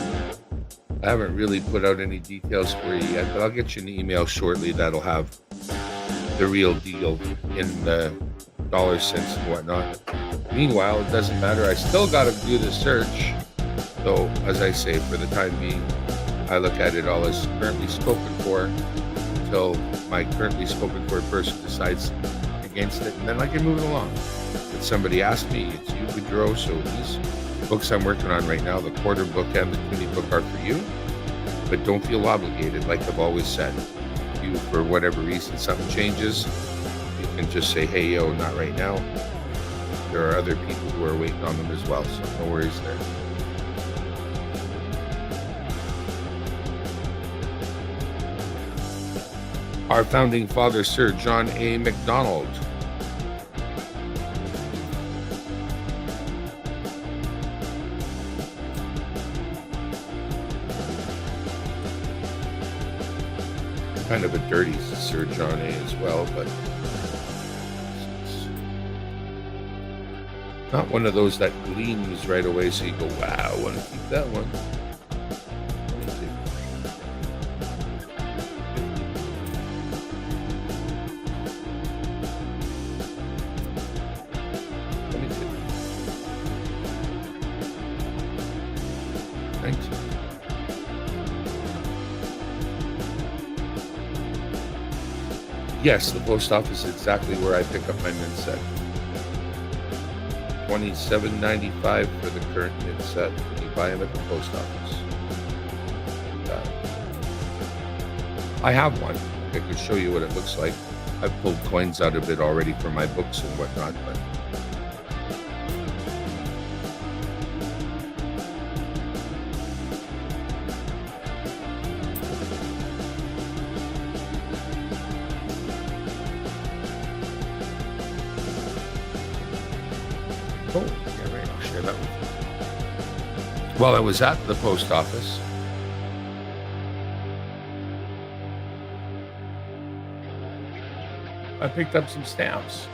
I haven't really put out any details for you yet, but I'll get you an email shortly that'll have the real deal in the dollar cents and whatnot. Meanwhile, it doesn't matter. I still got to do the search. So, as I say, for the time being, I look at it all as currently spoken for until my currently spoken for person decides against it, and then I can move it along. If somebody asked me, it's you, Boudreau, so these books I'm working on right now, the quarter book and the Toonie book are for you, but don't feel obligated, like I've always said. If you, for whatever reason, something changes, you can just say, hey, yo, not right now. There are other people who are waiting on them as well, so no worries there. Our founding father, Sir John A. Macdonald. Kind of a dirty Sir John A. as well, but it's not one of those that gleams right away so you go, wow, I want to keep that one. Yes, the post office is exactly where I pick up my mint set. $27.95 for the current mint set. You buy them at the post office. I have one. I could show you what it looks like. I've pulled coins out of it already for my books and whatnot, but while I was at the post office, I picked up some stamps.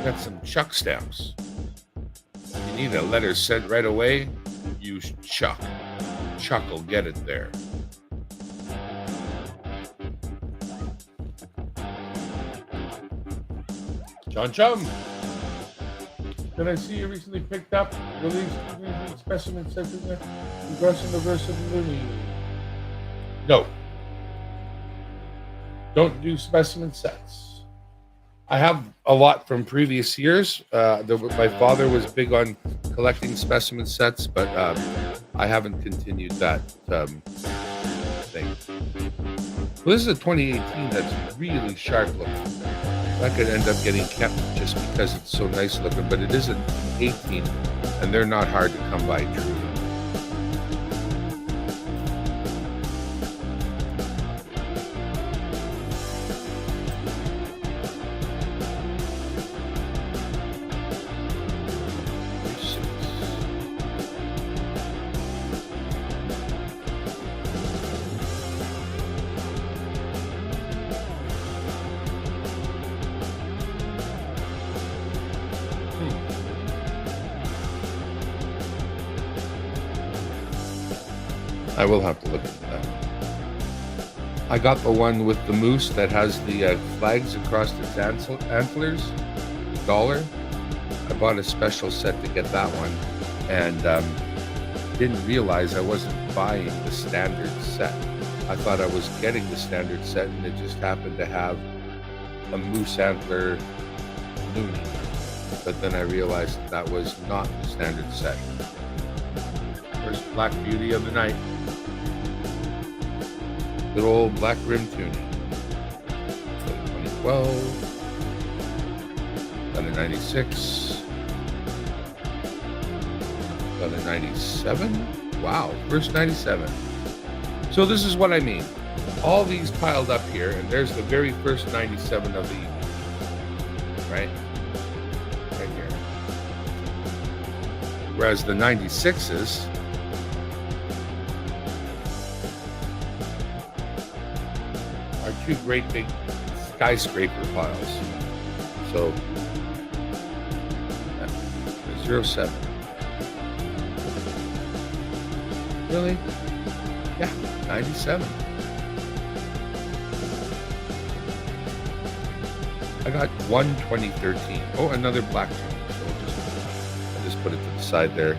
Got some Chuck stamps. If you need a letter sent right away, use Chuck. Chuck will get it there. John Chum. Did I see you recently picked up, released specimen sets in there? Progression reverse of the Looney. No. Don't do specimen sets. I have a lot from previous years. My father was big on collecting specimen sets, but I haven't continued that thing. Well, this is a 2018 that's really sharp looking. That could end up getting kept just because it's so nice looking, but it is an 18, and they're not hard to come by truly. I will have to look at that. I got the one with the moose that has the flags across its antlers, $1. I bought a special set to get that one, and didn't realize I wasn't buying the standard set. I thought I was getting the standard set, and it just happened to have a moose antler loonie. But then I realized that was not the standard set. First Black Beauty of the night. Good old black rim tuning. 2012. Got a 96. Got a 97. Wow, first 97. So this is what I mean. All these piled up here, and there's the very first 97 of the evening. Right? Right here. Whereas the 96s are two great big skyscraper piles. So 07. Really? Yeah, 97. I got one 2013. Oh, another black tune. So I'll just put it to the side there.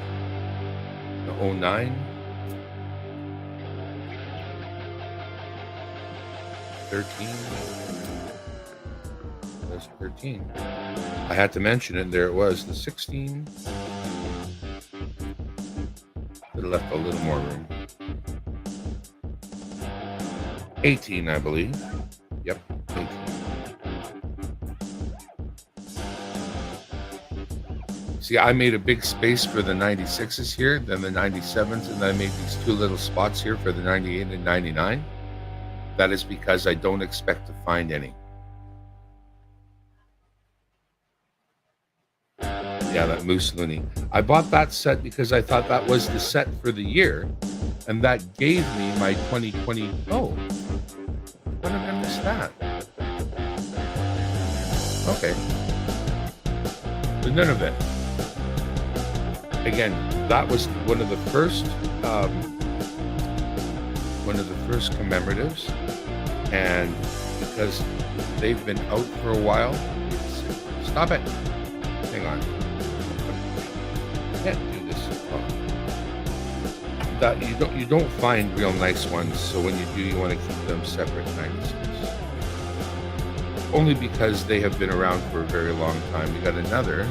The 09. 13. There's 13. I had to mention it. There it was. The 16. Could have left a little more room. 18, I believe. Yep, 18. See, I made a big space for the 96s here, then the 97s, and then I made these two little spots here for the 98 and 99. That is because I don't expect to find any. Yeah, that Moose Looney. I bought that set because I thought that was the set for the year, and that gave me my 2020. Oh, when did I miss that? Okay. But none of it. Again, that was one of the first commemoratives, and because they've been out for a while. Stop it. Hang on. I can't do this. That you don't find real nice ones, so when you do, you want to keep them separate 96. Only because they have been around for a very long time. We got another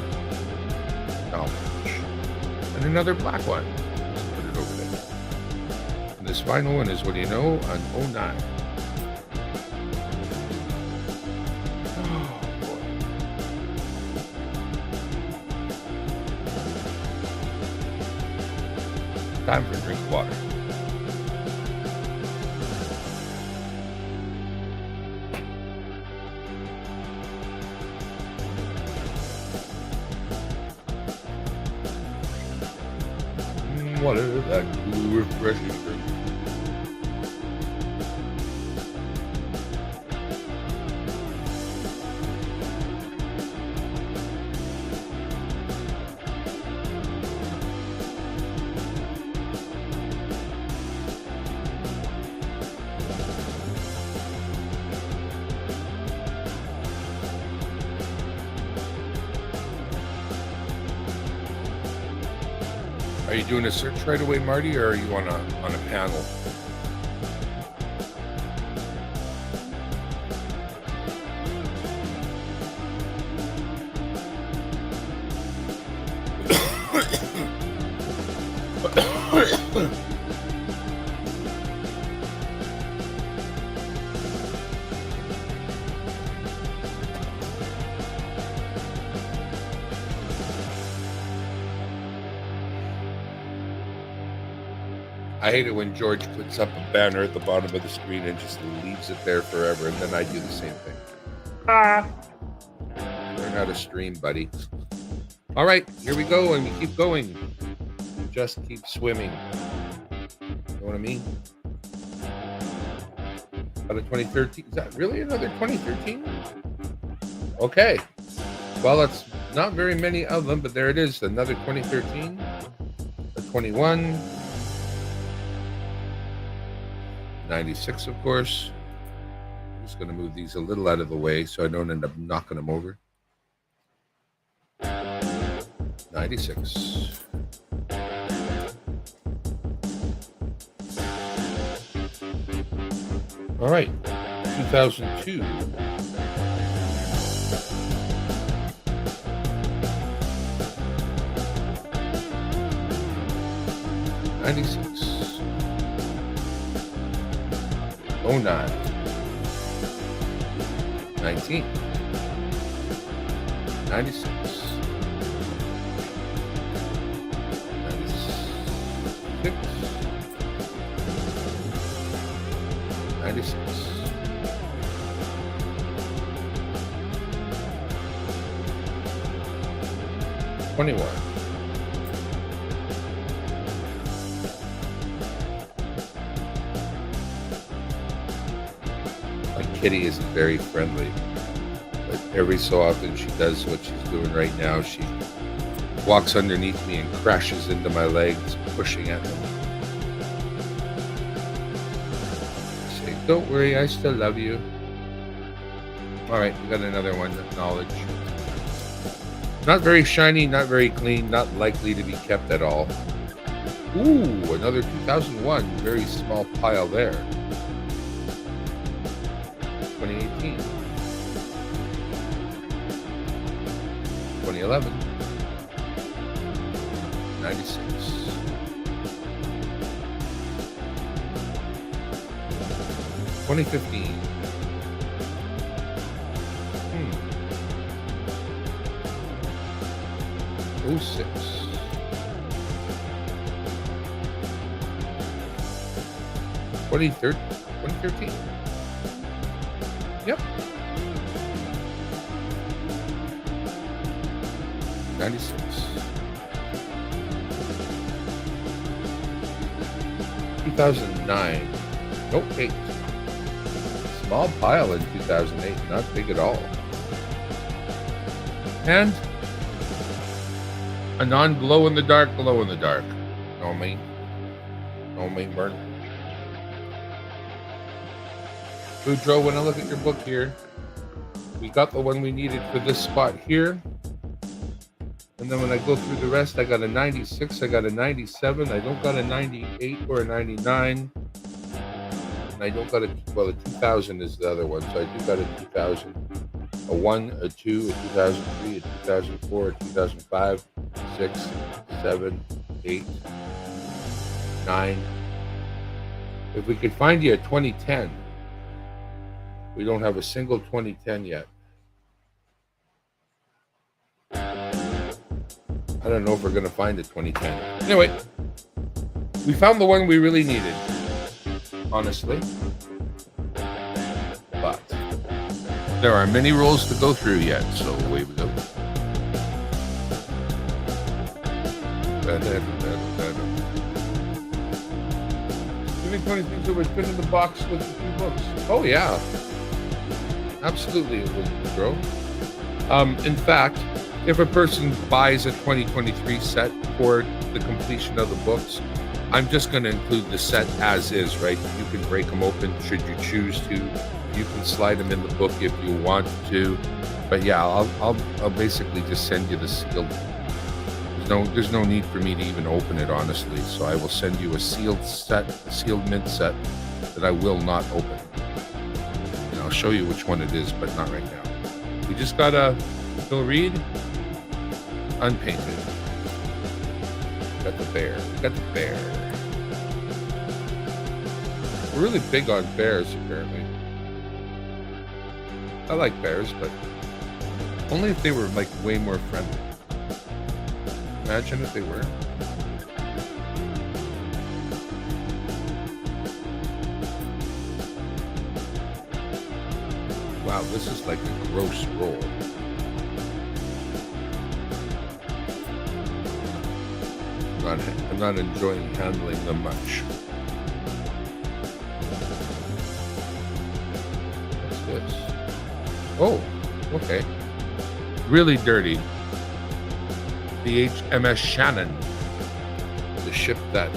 and another black one. Let's put it over there. And this final one is, what do you know, an 09. Oh boy. Time for a drink of water. Water, that cool, refreshing drink. Are you doing a search right away, Marty, or are you on a panel? I hate it when George puts up a banner at the bottom of the screen and just leaves it there forever, and then I do the same thing. Learn how to stream, buddy. All right, here we go, and we keep going. Just keep swimming. You know what I mean? Another 2013. Is that really another 2013? Okay. Well, it's not very many of them, but there it is. Another 2013. A 21. 96, of course. I'm just going to move these a little out of the way so I don't end up knocking them over. 96. All right, 2002. 96. 09. 19. 96. 96. 96. 21. My kitty isn't very friendly, but every so often she does what she's doing right now. She walks underneath me and crashes into my legs, pushing at them. I say, don't worry, I still love you. All right, we got another one, Knowledge. Not very shiny, not very clean, not likely to be kept at all. Ooh, another 2001, very small pile there. 2018. 2011. 96. 2015. 06. 2013. Yep. 96. 2009. Nope, 8. Small pile in 2008, not big at all. And a non-glow in the dark, glow in the dark. Know me? Know me, Burn? Boudreaux, when I look at your book here, we got the one we needed for this spot here. And then when I go through the rest, I got a 96, I got a 97, I don't got a 98 or a 99. And I don't got a, well, a 2000 is the other one, so I do got a 2000. A 1, a 2, a 2003, a 2004, a 2005, 6, 7, 8, 9. If we could find you a 2010, we don't have a single 2010 yet. I don't know if we're going to find a 2010. Anyway, we found the one we really needed, honestly. But there are many rolls to go through yet, so away we go. You think 20 things that would fit in the box with the 2 books? Oh yeah, absolutely it would grow. In fact, if a person buys a 2023 set for the completion of the books, I'm just going to include the set as is, right? You can break them open should you choose to. You can slide them in the book if you want to. But yeah, I'll basically just send you the sealed. There's no need for me to even open it, honestly. So I will send you a sealed set, a sealed mint set that I will not open. And I'll show you which one it is, but not right now. We just got a Bill Reed unpainted. Got the bear. Got the bear. We're really big on bears, apparently. I like bears, but only if they were like way more friendly. Imagine if they were. Wow, this is like a gross roll. I'm not enjoying handling them much. What's this? Oh, okay. Really dirty. The HMS Shannon, the ship that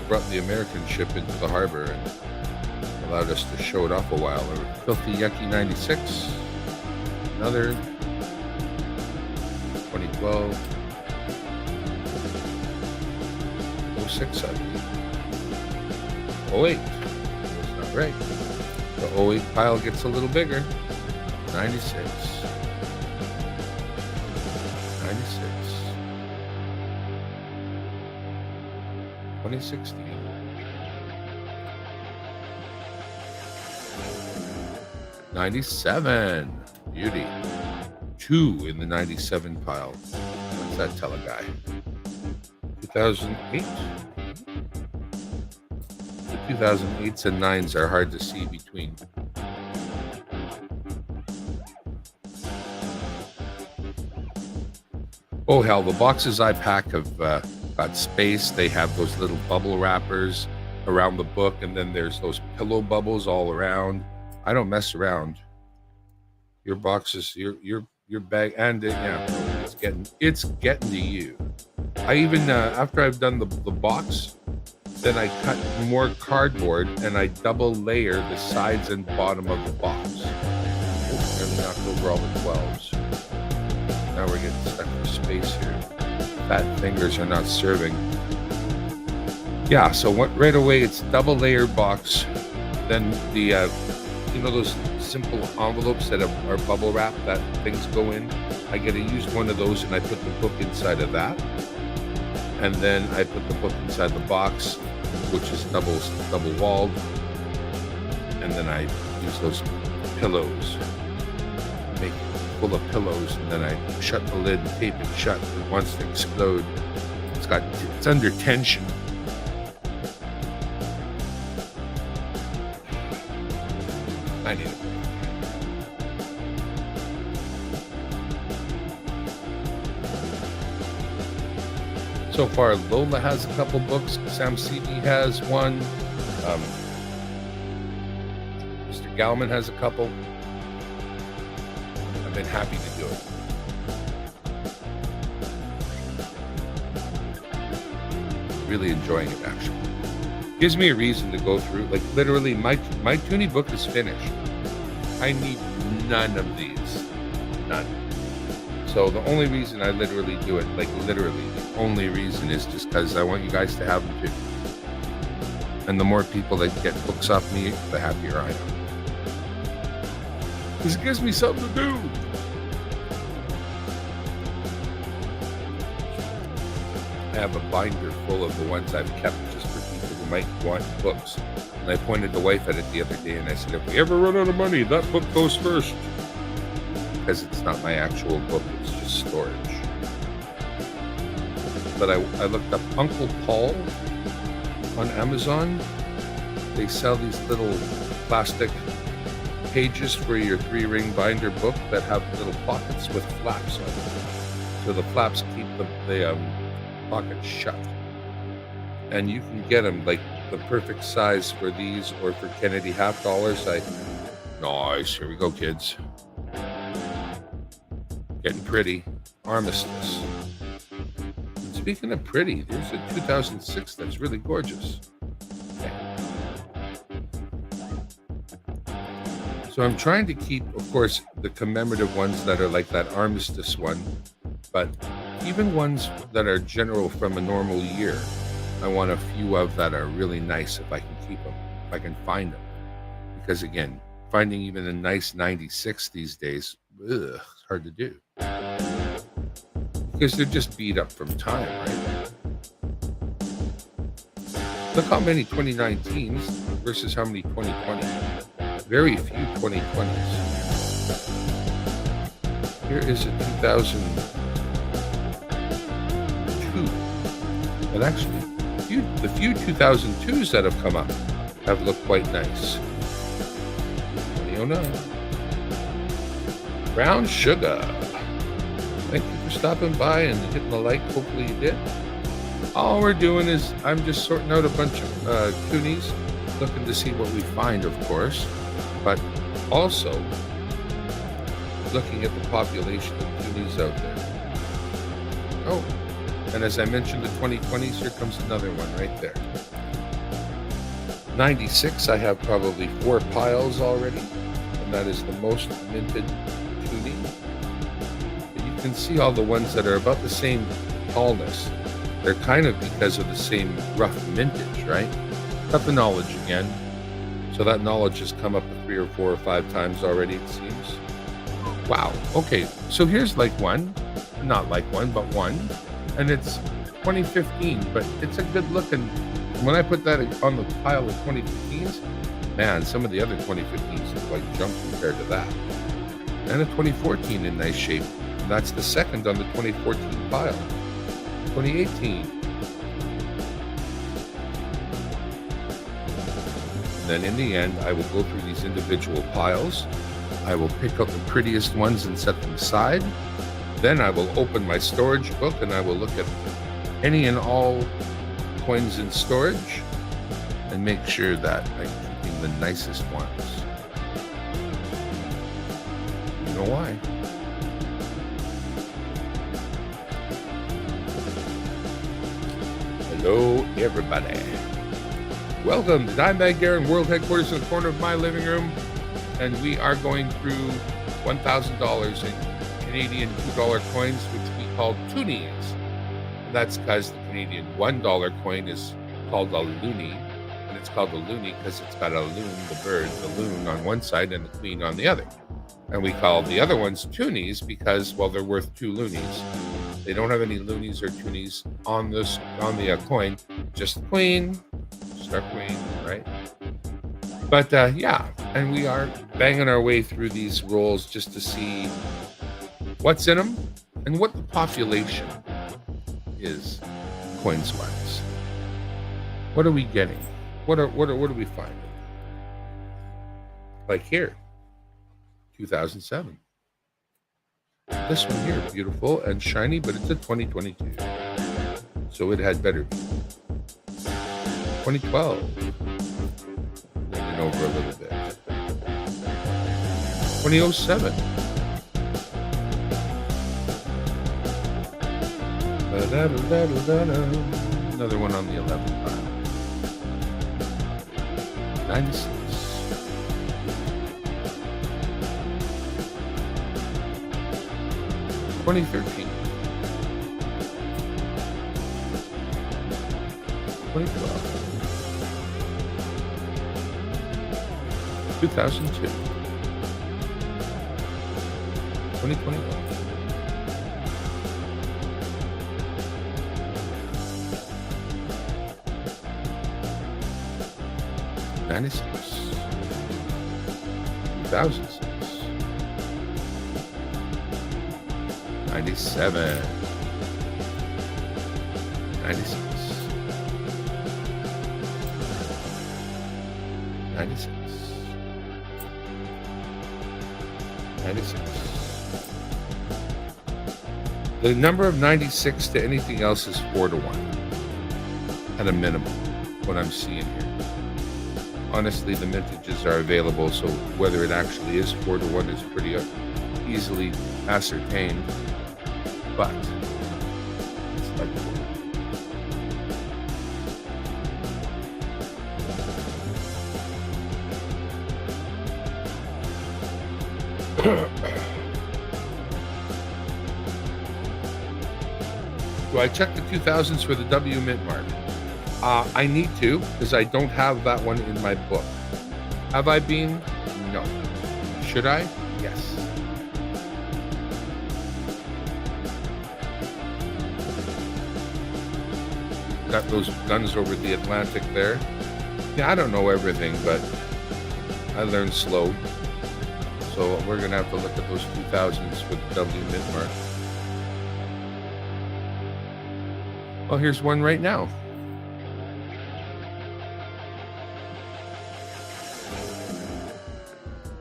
brought the American ship into the harbor and allowed us to show it off a while. Filthy Yucky 96. Another 2012. 06, I believe. 08. That's not right. The 08 pile gets a little bigger. 96. 96. 2016. 97. Beauty. 2 in the 97 pile. What's that tell a guy? 2008. The 2008s and 9s are hard to see between. Oh hell, the boxes I pack have got space. They have those little bubble wrappers around the book, and then there's those pillow bubbles all around. I don't mess around. Your boxes, your bag, and yeah, it's getting to you. I even after I've done the box, then I cut more cardboard and I double layer the sides and bottom of the box. Nearly knocked over all the 12s. Now we're getting stuck for space here. Fat fingers are not serving. Yeah, so right away it's double layer box. Then the those simple envelopes that are bubble wrap that things go in. I get to use one of those and I put the book inside of that. And then I put the book inside the box, which is double walled. And then I use those pillows, make it full of pillows, and then I shut the lid and tape it shut. It wants to explode. It's under tension. I need it. So far, Lola has a couple books. Sam CB has one. Mr. Gallman has a couple. I've been happy to do it. Really enjoying it, actually. Gives me a reason to go through. Like, literally, my Toonie book is finished. I need none of these. None. So the only reason I literally do it, like literally, the only reason is just because I want you guys to have them too. And the more people that get books off me, the happier I am. Because it gives me something to do. I have a binder full of the ones I've kept just for people who might want books. And I pointed the wife at it the other day and I said, if we ever run out of money, that book goes first. Because it's not my actual book, it's just storage. But I looked up Uncle Paul on Amazon. They sell these little plastic pages for your 3-ring binder book that have little pockets with flaps on them. So the flaps keep the pockets shut. And you can get them like the perfect size for these or for Kennedy $50. Nice, here we go, kids. Getting pretty. Armistice. And speaking of pretty, there's a 2006 that's really gorgeous. Okay. So I'm trying to keep, of course, the commemorative ones that are like that Armistice one, but even ones that are general from a normal year, I want a few of that are really nice if I can keep them, if I can find them. Because again, finding even a nice 96 these days, it's hard to do. Because they're just beat up from time, right? Look how many 2019s versus how many 2020s. Very few 2020s. Here is a 2002. But actually, the few 2002s that have come up have looked quite nice. 2009. Brown Sugar. Thank you for stopping by and hitting the like. Hopefully you did. All we're doing is I'm just sorting out a bunch of Toonies, looking to see what we find, of course, but also looking at the population of Toonies out there. Oh, and as I mentioned, the 2020s, here comes another one right there. 96, I have probably 4 piles already, and that is the most minted tuning. But you can see all the ones that are about the same tallness. They're kind of because of the same rough mintage, right? Got the knowledge again. So that knowledge has come up 3 or 4 or 5 times already, it seems. Wow. Okay, so here's like one. Not like one, but one. And it's 2015, but it's a good looking. When I put that on the pile of 2015s, man, some of the other 2015s look like junk compared to that. And a 2014 in nice shape. And that's the second on the 2014 pile. 2018. And then in the end, I will go through these individual piles. I will pick out the prettiest ones and set them aside. Then I will open my storage book and I will look at any and all coins in storage and make sure that I'm keeping the nicest ones. You know why? Hello, everybody. Welcome to Dimebag Darren World Headquarters in the corner of my living room. And we are going through $1,000 in Canadian $2 coins, which we call toonies. That's because the Canadian $1 coin is called a loonie, and it's called a loonie because it's got a loon, the bird, the loon on one side and the queen on the other. And we call the other ones toonies because, well, they're worth 2 loonies. They don't have any loonies or toonies on the coin, just the queen, just our queen, right? But yeah, and we are banging our way through these rolls just to see what's in them and what the population is coins-wise. What are we getting? What are we finding? Like here, 2007. This one here, beautiful and shiny, but it's a 2022, so it had better be. 2012. Leaning over a little bit. 2007. Another one on the 11th pile. 96. 2013. 2012. 2002. 2021. 96, 2006, 97, 96, 96, 96. The number of 96 to anything else is 4 to 1 at a minimum, what I'm seeing here. Honestly, the mintages are available, so whether it actually is 4 to 1 is pretty easily ascertained. But it's like do I check the 2000s for the W mint mark? I need to, because I don't have that one in my book. Have I been? No. Should I? Yes. Got those guns over the Atlantic there. Yeah, I don't know everything, but I learned slow. So we're going to have to look at those 2000s for the W mint mark. Well, here's one right now.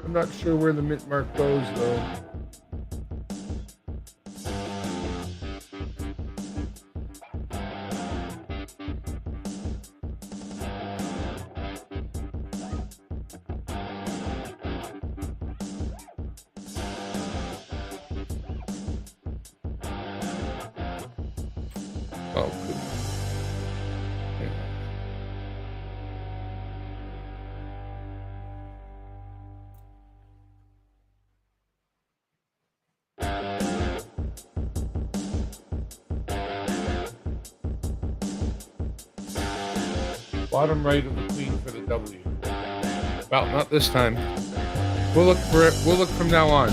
I'm not sure where the mint mark goes, though. Oh, goodness. Hang Bottom right of the queen for the W. Well, not this time. We'll look for it. We'll look from now on.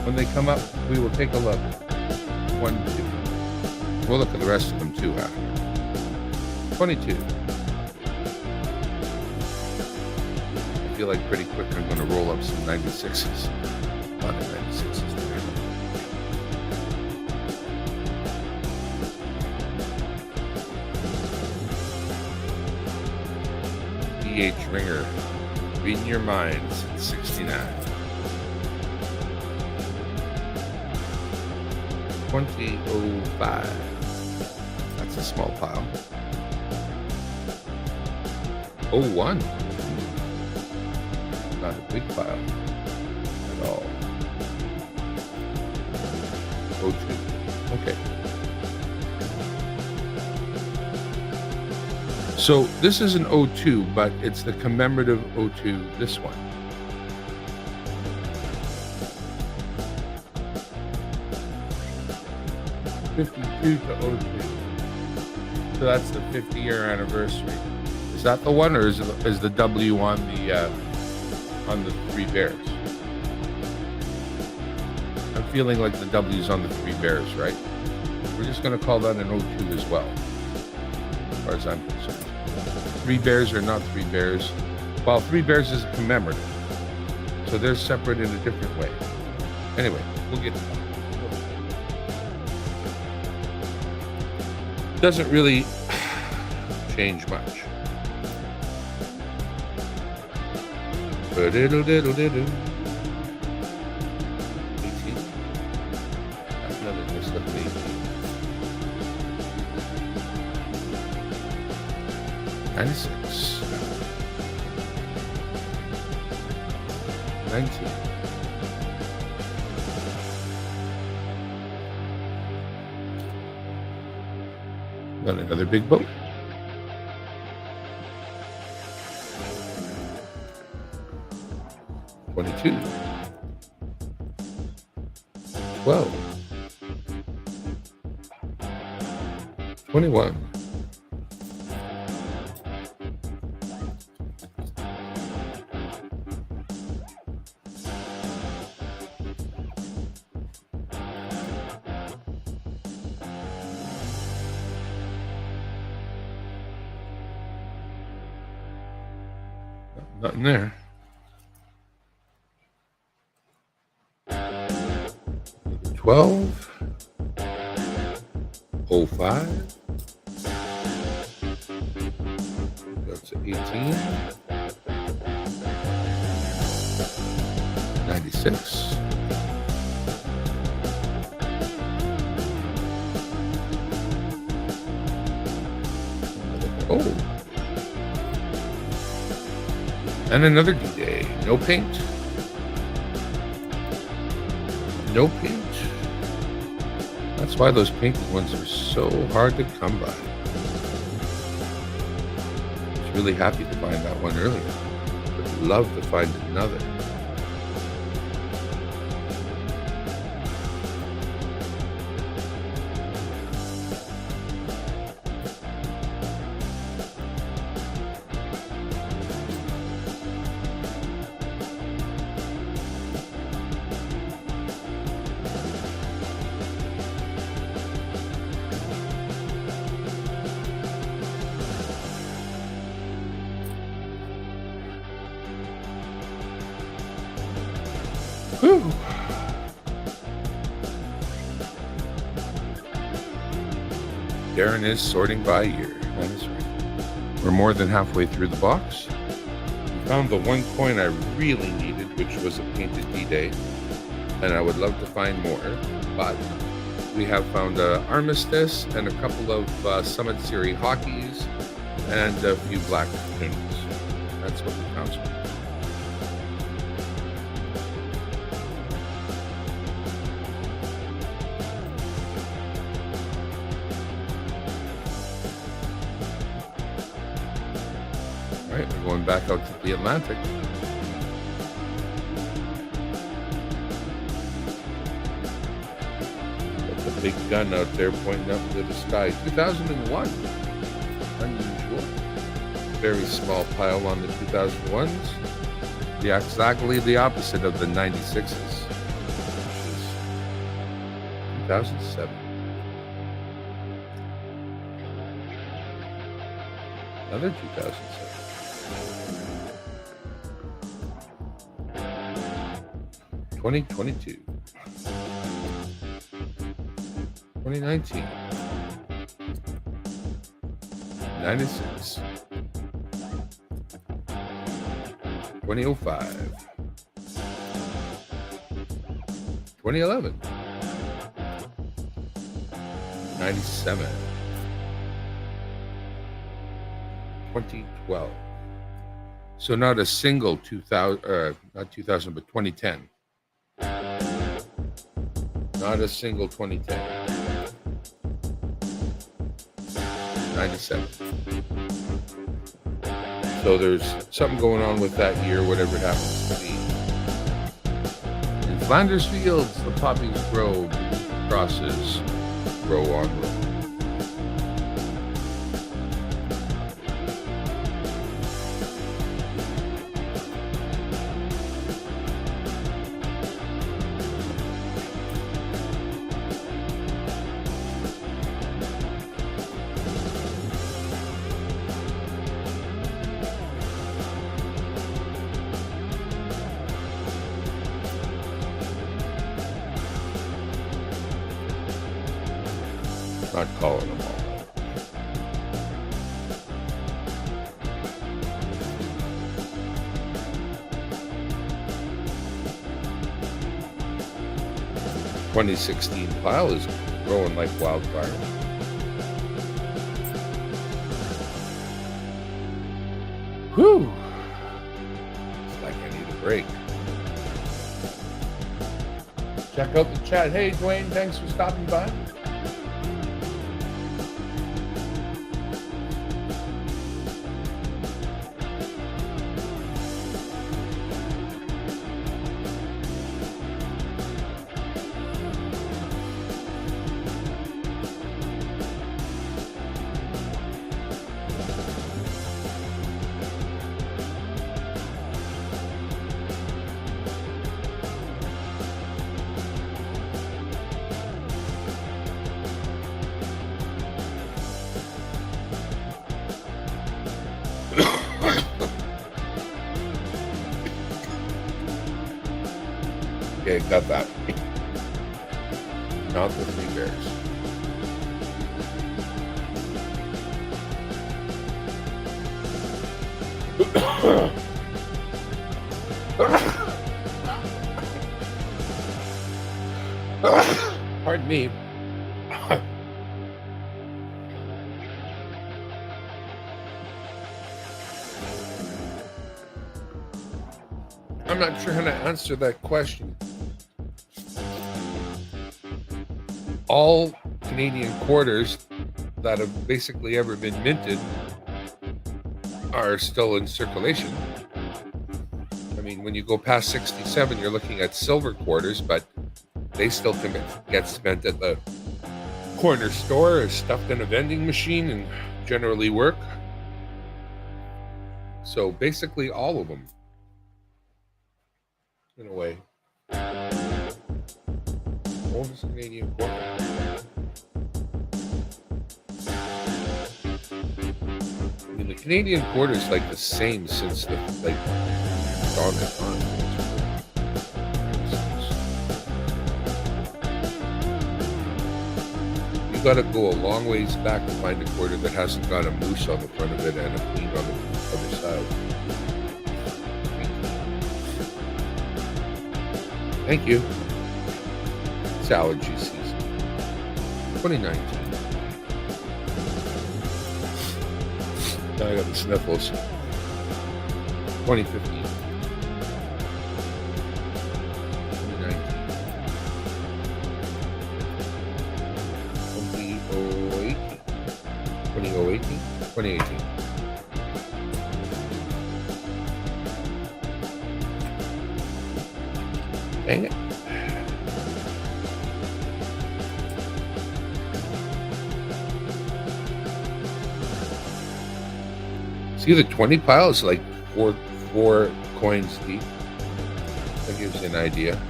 When they come up, we will take a look. 1, 2. We'll look at the rest of them too after. 22. I feel like pretty quick I'm going to roll up some 96s. A lot of 96s there. DH Ringer, reading your minds at 69. 2005. That's a small pile. 01. Not a big pile at all. 02. Okay. So this is an 02, but it's the commemorative 02, this one. '52 to 02. So that's the 50-year anniversary. Is that the one, or is the W on the Three Bears? I'm feeling like the W's on the Three Bears, right? We're just going to call that an 02 as well, as far as I'm concerned. Three Bears are not Three Bears. Well, Three Bears is commemorative, so they're separate in a different way. Anyway, we'll get to that. Doesn't really change much. Ba-diddle-diddle-diddle. 18. That's another nice looking 18. 96. 19. Got another big boat. 22. 12. 21. Nothing there. 12. 05. That's 18. 96. 'Oh. And another D-Day. No paint. No paint. That's why those painted ones are so hard to come by. I was really happy to find that one earlier. Would love to find another. Whew. Darren is sorting by year. That is right. We're more than halfway through the box. We found the one coin I really needed, which was a painted D-Day, and I would love to find more, but we have found an Armistice and a couple of Summit Series hockeys and a few black tunes. That's what we found so far. All right, we're going back out to the Atlantic. Got the big gun out there pointing up into the sky. 2001. unusual. Very small pile on the 2001s. Yeah, exactly the opposite of the 96s, which is 2007. Another 2007. 2022. 2019. 96. 2005. 2011. 97. 2012. So not a single 2000, not 2000, but 2010. Not a single 2010. 97. So there's something going on with that year, whatever it happens to be. In Flanders Fields, the poppies grow, crosses grow onward. Not calling them all. The 2016 pile is growing like wildfire. Whew! It's like I need a break. Check out the chat. Hey, Dwayne, thanks for stopping by. Okay, got that. Not the three bears. Pardon me. I'm not sure how to answer that question. All Canadian quarters that have basically ever been minted are still in circulation. I mean, when you go past 67, you're looking at silver quarters, but they still can get spent at the corner store or stuffed in a vending machine and generally work. So basically all of them, in a way. Oldest Canadian quarter. I mean, the Canadian quarter is like the same since the dawn of time. You got to go a long ways back to find a quarter that hasn't got a moose on the front of it and a queen on the other side. Thank you. It's allergy season. 2019. Now I got the sniffles. 2015. 2018. 2018. Dang it. See, the 20 pile is like four coins deep. That gives you an idea.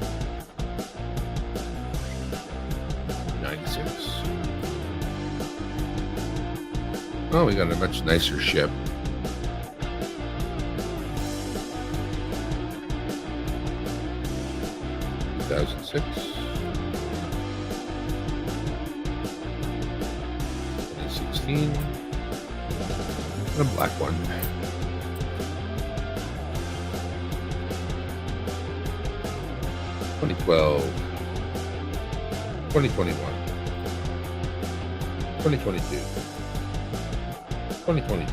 96. Oh, we got a much nicer ship. (2006) 2016, and a black one. 2012, 2021, 2022, 2022,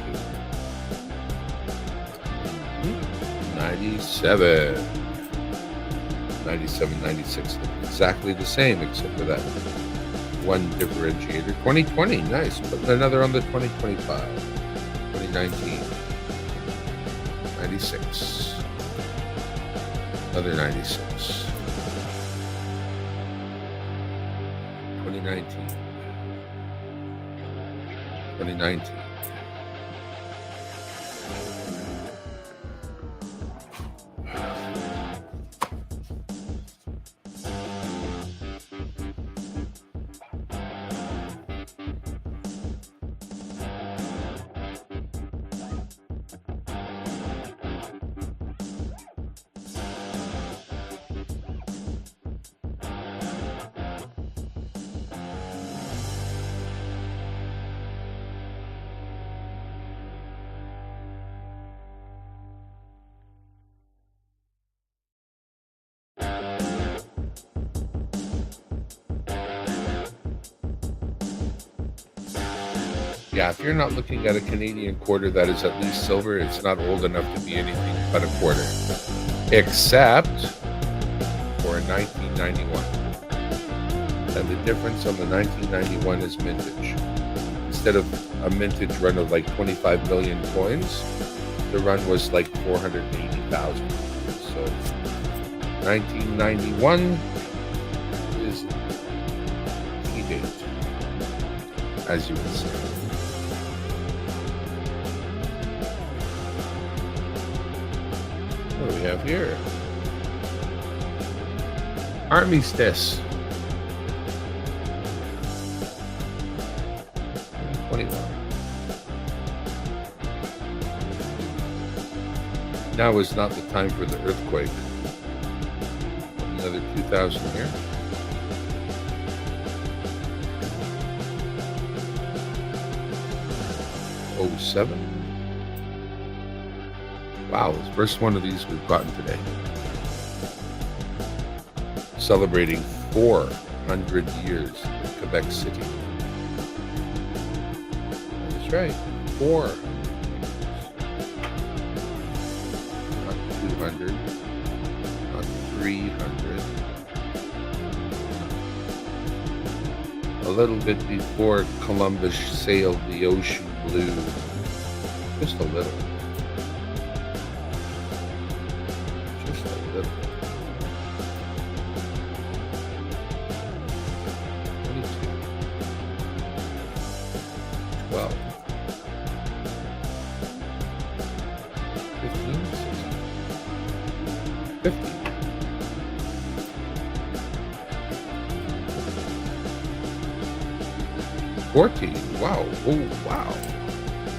97, 97, 96, exactly the same except for that one differentiator. 2020, nice. Put another on the 2025, 2019, 96, another 96. 2019, 2019. Yeah, if you're not looking at a Canadian quarter that is at least silver, it's not old enough to be anything but a quarter. Except for a 1991. And the difference on the 1991 is mintage. Instead of a mintage run of like 25 million coins, the run was like 480,000. So 1991 is key date, as you can see. What do we have here? Armistice. 21. Now is not the time for the earthquake. Another 2,000 here. '07. Wow, it's the first one of these we've gotten today. Celebrating 400 years in Quebec City. That's right, 4. Not 200, not 300. A little bit before Columbus sailed the ocean blue. Just a little. Just a little. 22. 12. 15. 16. 15. 14. Wow. Oh, wow.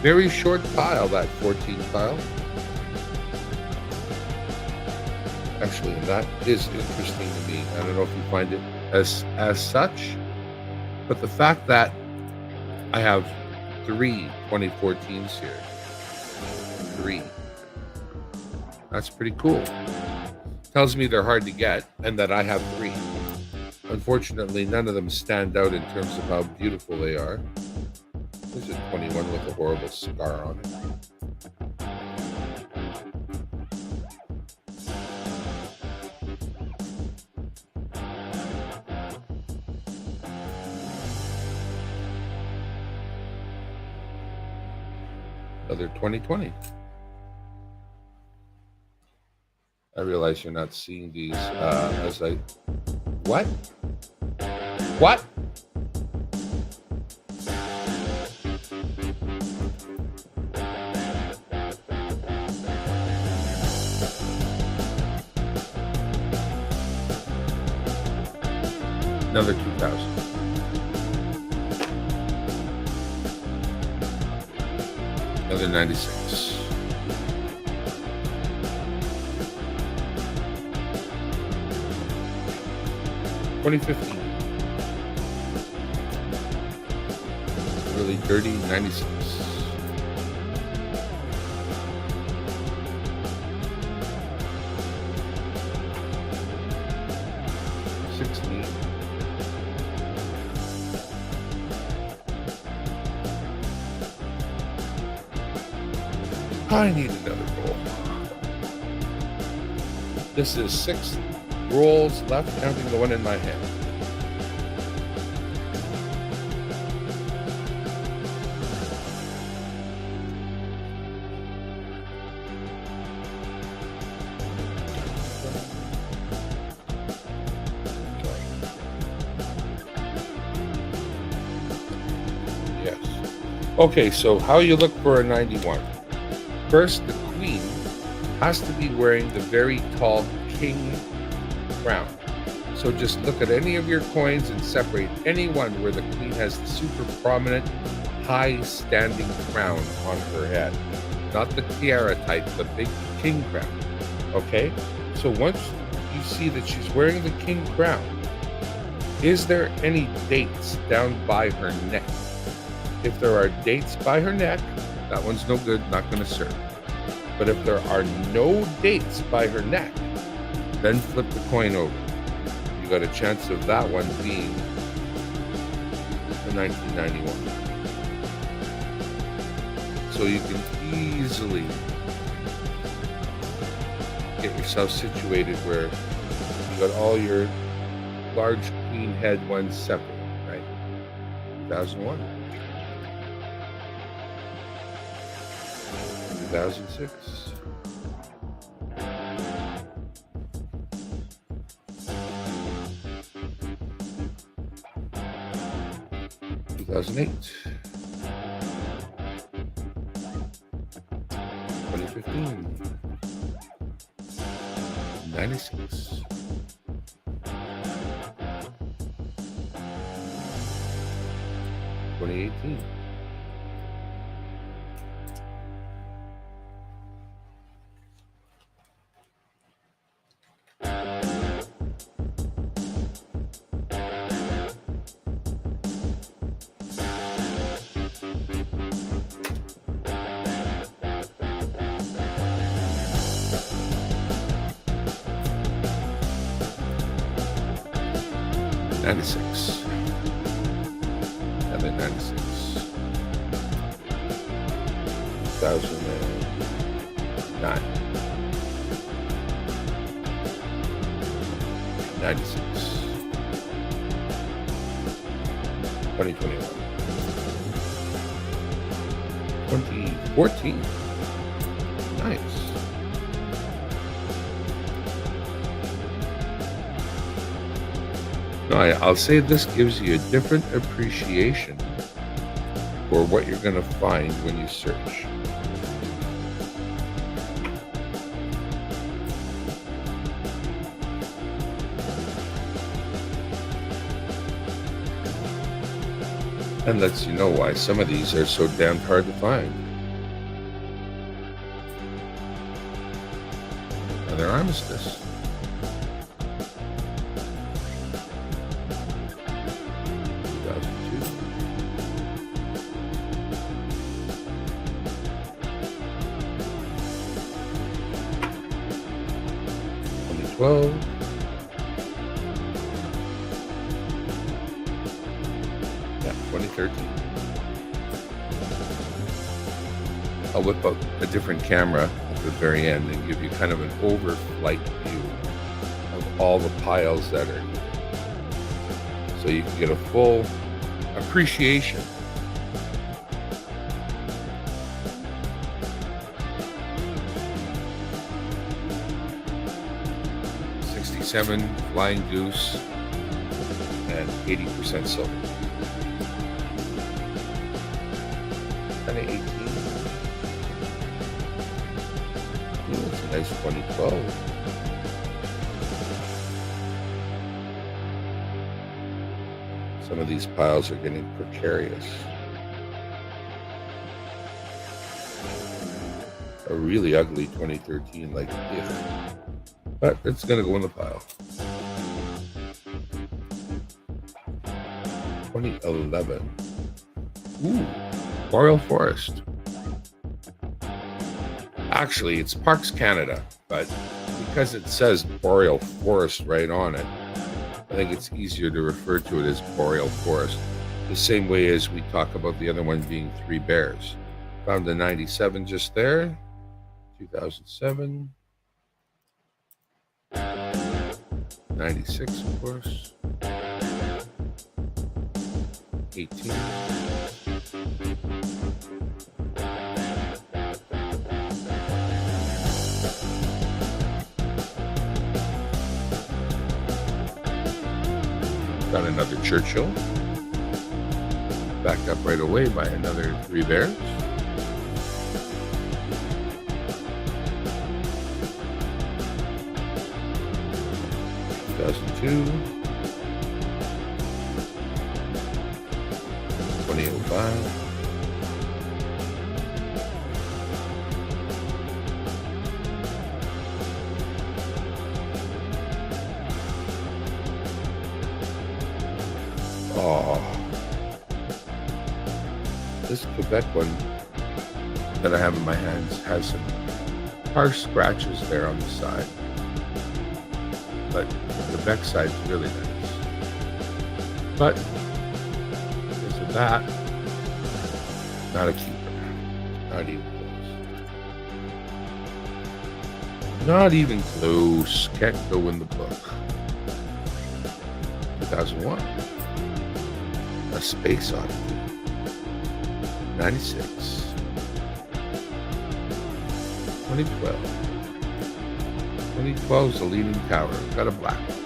Very short pile, that 14 pile. Actually, that is interesting to me. I don't know if you find it as such, but the fact that I have 3 2014s here. 3. That's pretty cool. Tells me they're hard to get and that I have 3. Unfortunately, none of them stand out in terms of how beautiful they are. There's a 21 with a horrible scar on it. Another 2020. I realize you're not seeing these as I... What? What? Another 2,000. Another 96. $20.15. Really dirty 96. I need another roll. This is 6 rolls left, counting the one in my hand. Yes. Okay, so how you look for a 91? First, the queen has to be wearing the very tall king crown. So just look at any of your coins and separate any one where the queen has the super prominent, high standing crown on her head. Not the tiara type, the big king crown. Okay? So once you see that she's wearing the king crown, is there any dates down by her neck? If there are dates by her neck, that one's no good, not going to serve. But if there are no dates by her neck, then flip the coin over. You got a chance of that one being the 1991. So you can easily get yourself situated where you got all your large queen head ones separate, right? 2001. 2006. 2008. 2015. 96. 2018. 96. And then 96. 2009. 96. 2021. 2014. Nice. No, I'll say this gives you a different appreciation for what you're going to find when you search. And lets you know why some of these are so damn hard to find. And they're armistice. Well, yeah, 2013. I'll whip out a different camera at the very end and give you kind of an overflight view of all the piles that are, so you can get a full appreciation. $67 Flying Goose and 80% silver. Kind of 18. Ooh, that's a nice 2012. Some of these piles are getting precarious. A really ugly 2013, like if. But it's gonna go in the pile. 2011. Ooh, Boreal Forest. Actually, it's Parks Canada, but because it says Boreal Forest right on it, I think it's easier to refer to it as Boreal Forest. The same way as we talk about the other one being Three Bears. Found the 97 just there. 2007. 96, of course. 18. Got another Churchill. Backed up right away by another Three Bears. Two, 2005. Oh, this Quebec one that I have in my hands has some harsh scratches there on the side, but the back side's really nice. But because of that, not a keeper. Not even close. Not even close. Can't go in the book. 2001. A Space Oddity. 96. 2012. 2012 is the Leaning Tower. Got a black one.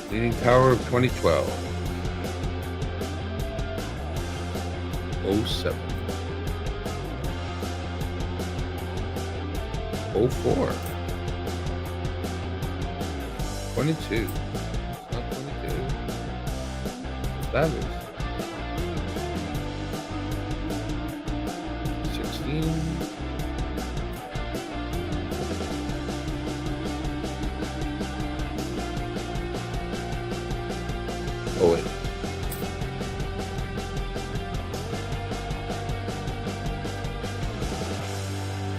Leaning Tower of 2012. 07. 04. 22. It's not 22. That is 16. Oh wait.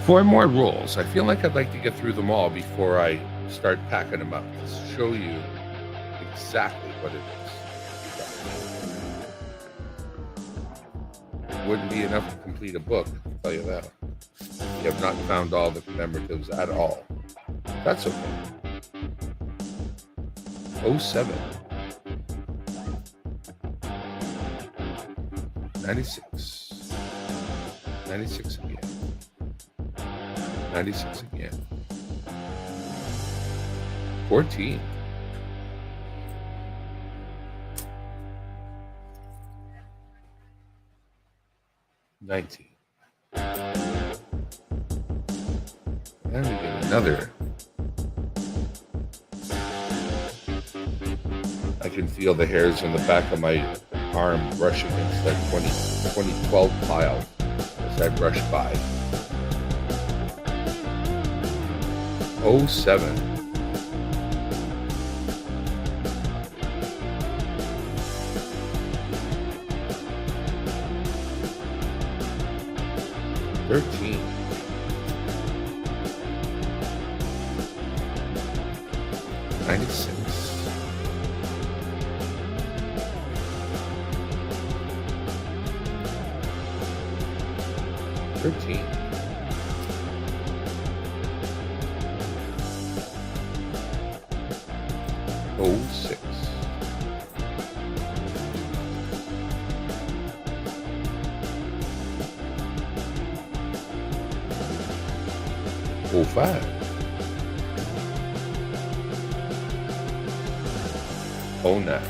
Four more rules. I feel like I'd like to get through them all before I start packing them up to show you exactly what it is. Wouldn't be enough to complete a book, I'll tell you that. You have not found all the commemoratives at all. That's okay. 07. 96. 96 again. 96 again. 14. 19. And we get another. I can feel the hairs on the back of my arm brush against that 2012 pile as I brush by. 07. 13. 96. 13. 06. 05. 09.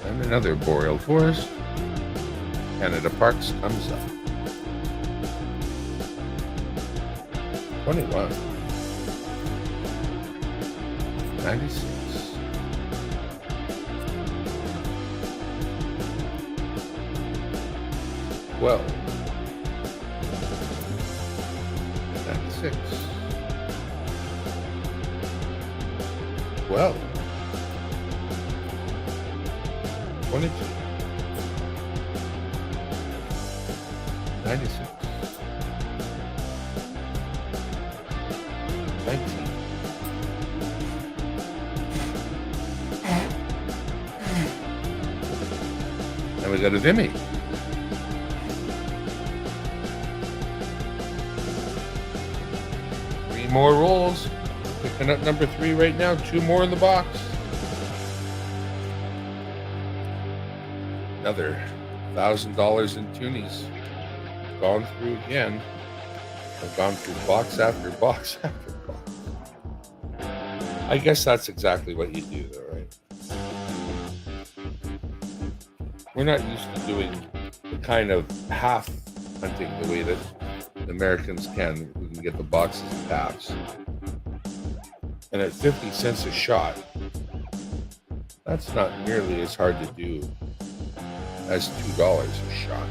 And another Boreal Forest. Canada Parks comes up. 21. 96. 12. 96. 12. 22. 96. 19. 'Then we got a Vimy. Three more rolls. Picking up number 3 right now. 2 more in the box. Another $1,000 in toonies. Gone through again. I've gone through box after box after box. I guess that's exactly what you do, though, right? We're not used to doing the kind of half hunting the way that the Americans can. We can get the boxes of halves. And at 50 cents a shot, that's not nearly as hard to do as $2 a shot.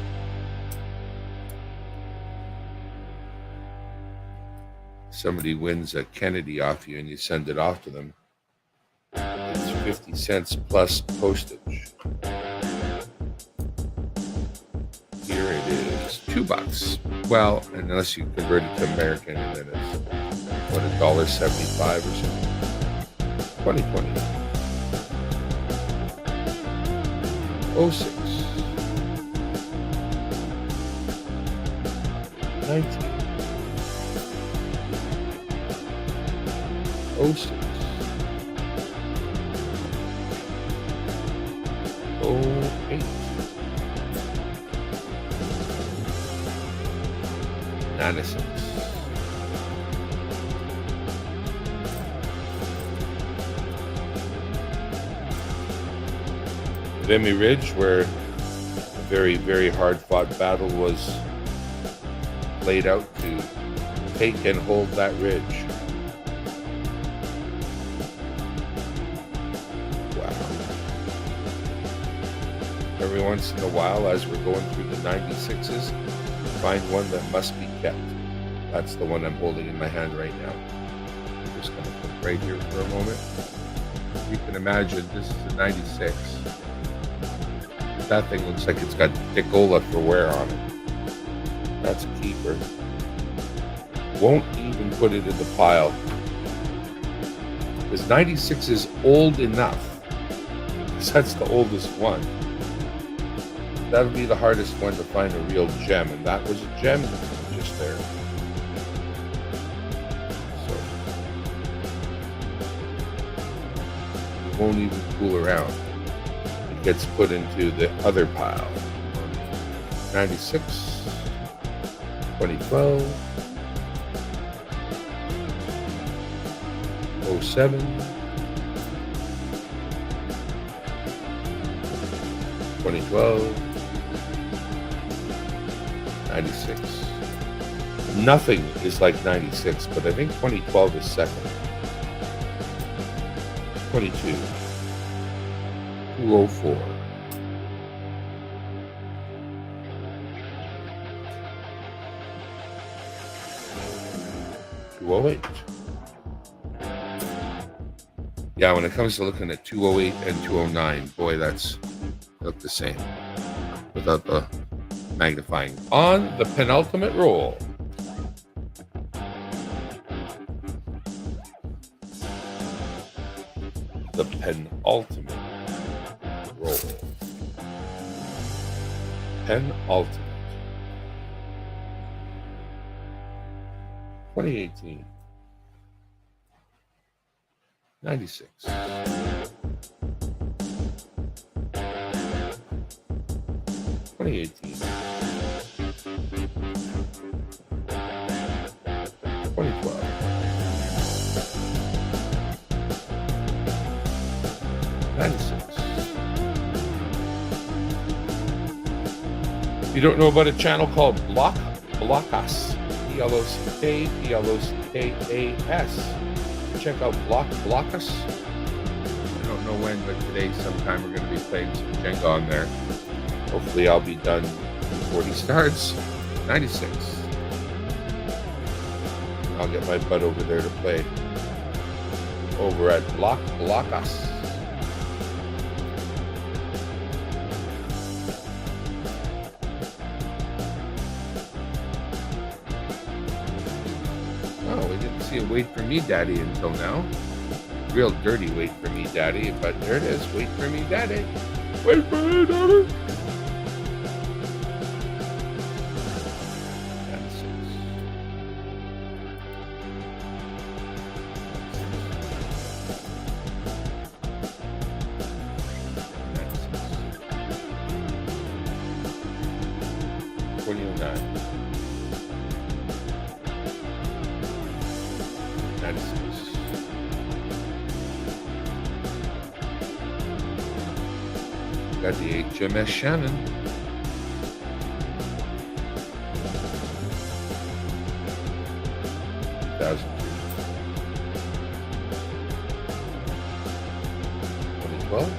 Somebody wins a Kennedy off you and you send it off to them. It's 50 cents plus postage. Here it is, $2. Well, unless you convert it to American, and then it's what, $1.75 or something. 2020. 06. 19. 06. 08. 96. Vimy Ridge, where a very, very hard-fought battle was laid out to take and hold that ridge. Wow. Every once in a while, as we're going through the 96s, find one that must be kept. That's the one I'm holding in my hand right now. I'm just going to put right here for a moment. You can imagine this is a 96. That thing looks like it's got Dicola for wear on it. That's a keeper. Won't even put it in the pile. Because 96 is old enough. Because that's the oldest one. That would be the hardest one to find a real gem. And that was a gem just there. So it won't even fool around. Gets put into the other pile. 96, 2012, 07, 2012, 96. Nothing is like 96, but I think 2012 is second. 22. 204. 208. Yeah, when it comes to looking at 208 and 209, boy, that's look the same without the magnifying. On the penultimate roll. The penultimate roll. Penultimate. 2018. 96. 2018. 2012. 96. you don't know about a channel called Blockas, Blockas. Check out Blockas. I don't know when, but today sometime we're going to be playing some Jenga on there. Hopefully I'll be done before he starts. 96. I'll get my butt over there to play over at Blockas. Oh, we didn't see a wait for me daddy until now. Real dirty wait for me daddy, but there it is. Wait for me daddy. Wait for me daddy. Got the HMS Shannon. $1,002. 2012.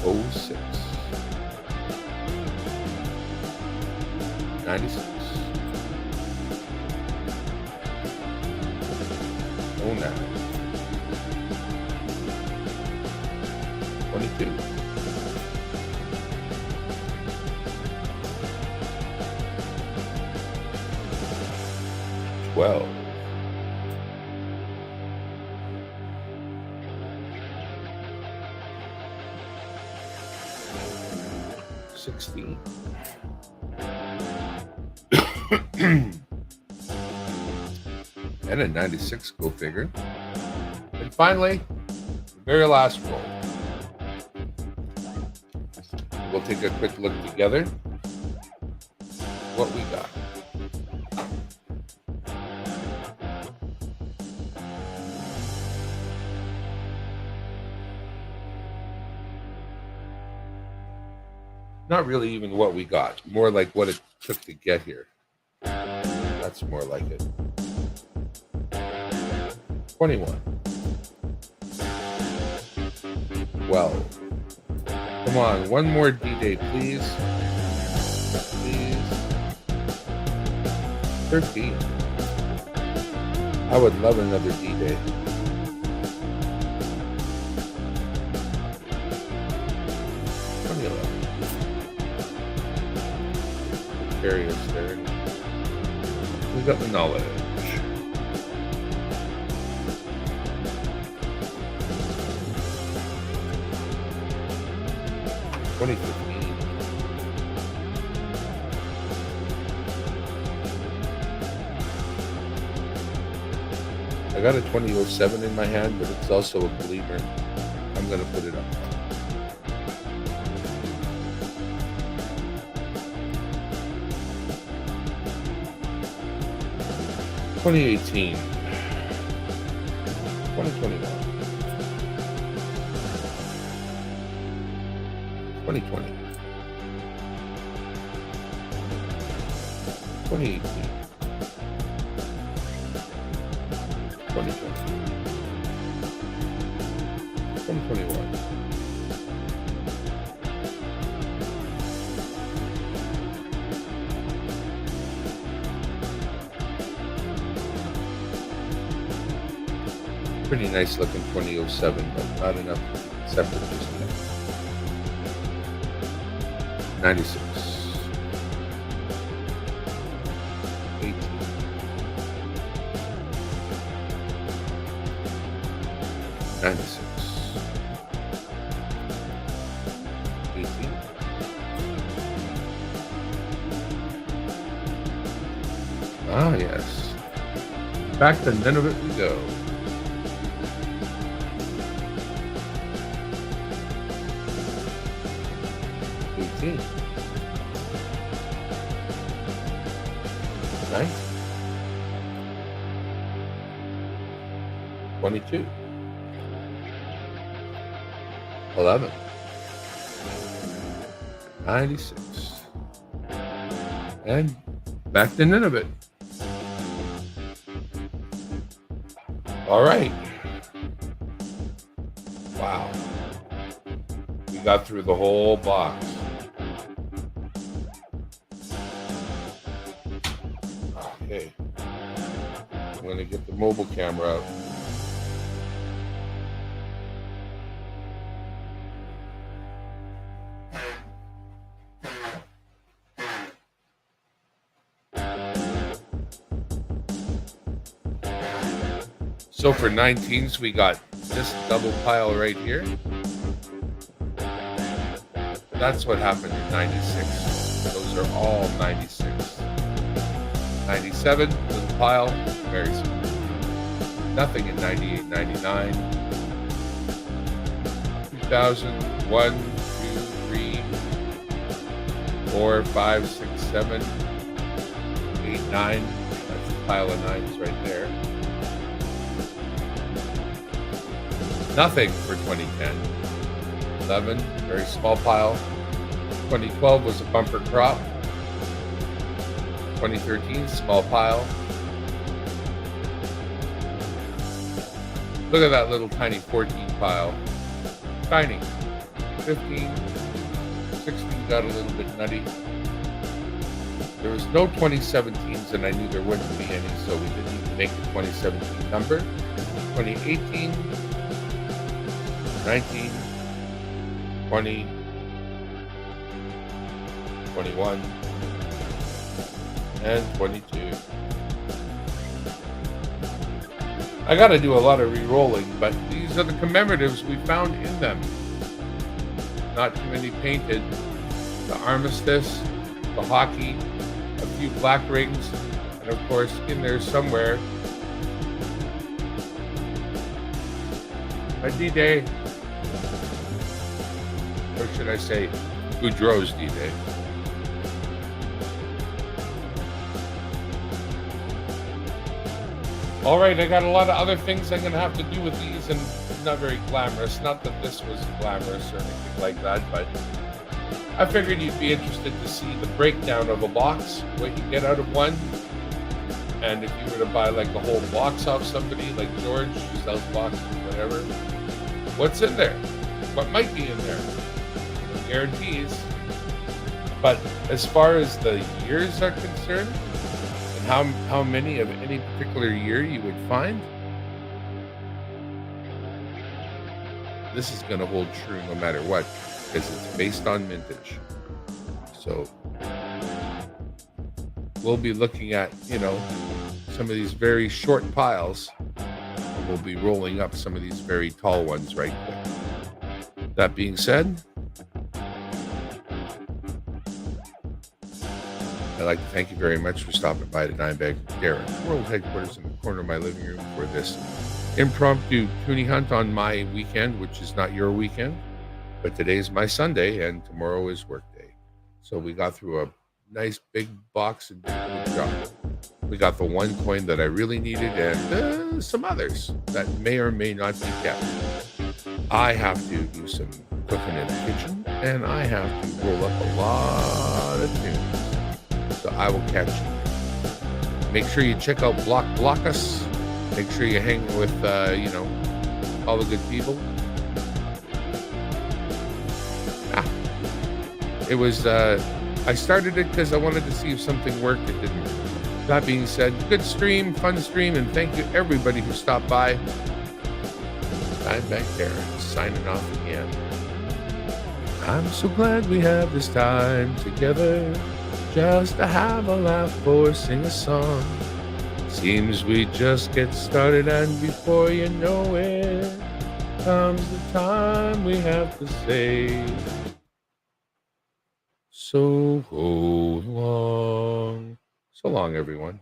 Oh 06. 96. 09. 22. 12. 16. And a 96, go figure. And finally, the very last roll. We'll take a quick look together. What we got. Not really even what we got. More like what it took to get here. That's more like it. 21. 12. Come on, one more D-Day, please. Please. 13. I would love another D-Day. 2011. Carriers there. We got the knowledge. 2015. I got a 2007 in my hand, but it's also a gleamer. I'm going to put it up. $2018. 2021. 2020, 2018, 2020, 2021, 20. Pretty nice looking 2007, but not enough to be separate just yet. 96. 18. 96. 18. Ah, yes. Back to none of it we go. 18. 19. 22. 11. 96. And back to Nineveh. All right. Wow. We got through the whole box. Okay. I'm going to get the mobile camera out. So for 19s, we got this double pile right here. That's what happened in 96. Those are all 96. 97, little pile, very simple. Nothing in 98, 99. 2000, 1, 2, 3, 4, 5, 6, 7, 8, 9. That's a pile of 9s right there. Nothing for 2010. 11, very small pile. 2012 was a bumper crop. 2013, small pile. Look at that little tiny 14 pile. Tiny. 15, 16 got a little bit nutty. There was no 2017s, and I knew there wouldn't be any, so we didn't even make the 2017 number. 2018, 19, 20, 21, and 22. I gotta do a lot of re-rolling, but these are the commemoratives we found in them. Not too many painted. The armistice, the hockey, a few black rings, and of course in there somewhere, a D-Day. Or should I say, Boudreaux's D-Day. All right, I got a lot of other things I'm going to have to do with these, and not very glamorous. Not that this was glamorous or anything like that, but I figured you'd be interested to see the breakdown of a box, what you get out of one. And if you were to buy like the whole box off somebody, like George, who sells boxes, whatever, what's in there? What might be in there? No guarantees. But as far as the years are concerned, how many of any particular year you would find, this is going to hold true no matter what, because it's based on vintage. So we'll be looking at, some of these very short piles, and we'll be rolling up some of these very tall ones right quick. That being said, I'd like to thank you very much for stopping by to Dimebag Darren, world headquarters in the corner of my living room, for this impromptu toonie hunt on my weekend, which is not your weekend, but today's my Sunday and tomorrow is work day. So we got through a nice big box and did a good job. We got the one coin that I really needed and some others that may or may not be kept. I have to do some cooking in the kitchen, and I have to roll up a lot of tunes. So I will catch you. Make sure you check out Block Us. Make sure you hang with, all the good people. It was, I started it because I wanted to see if something worked. It didn't. That being said, good stream, fun stream, and thank you everybody who stopped by. Dimebag Darren signing off again. I'm so glad we have this time together, just to have a laugh or sing a song. Seems we just get started, and before you know it, comes the time we have to say so long. So long, everyone.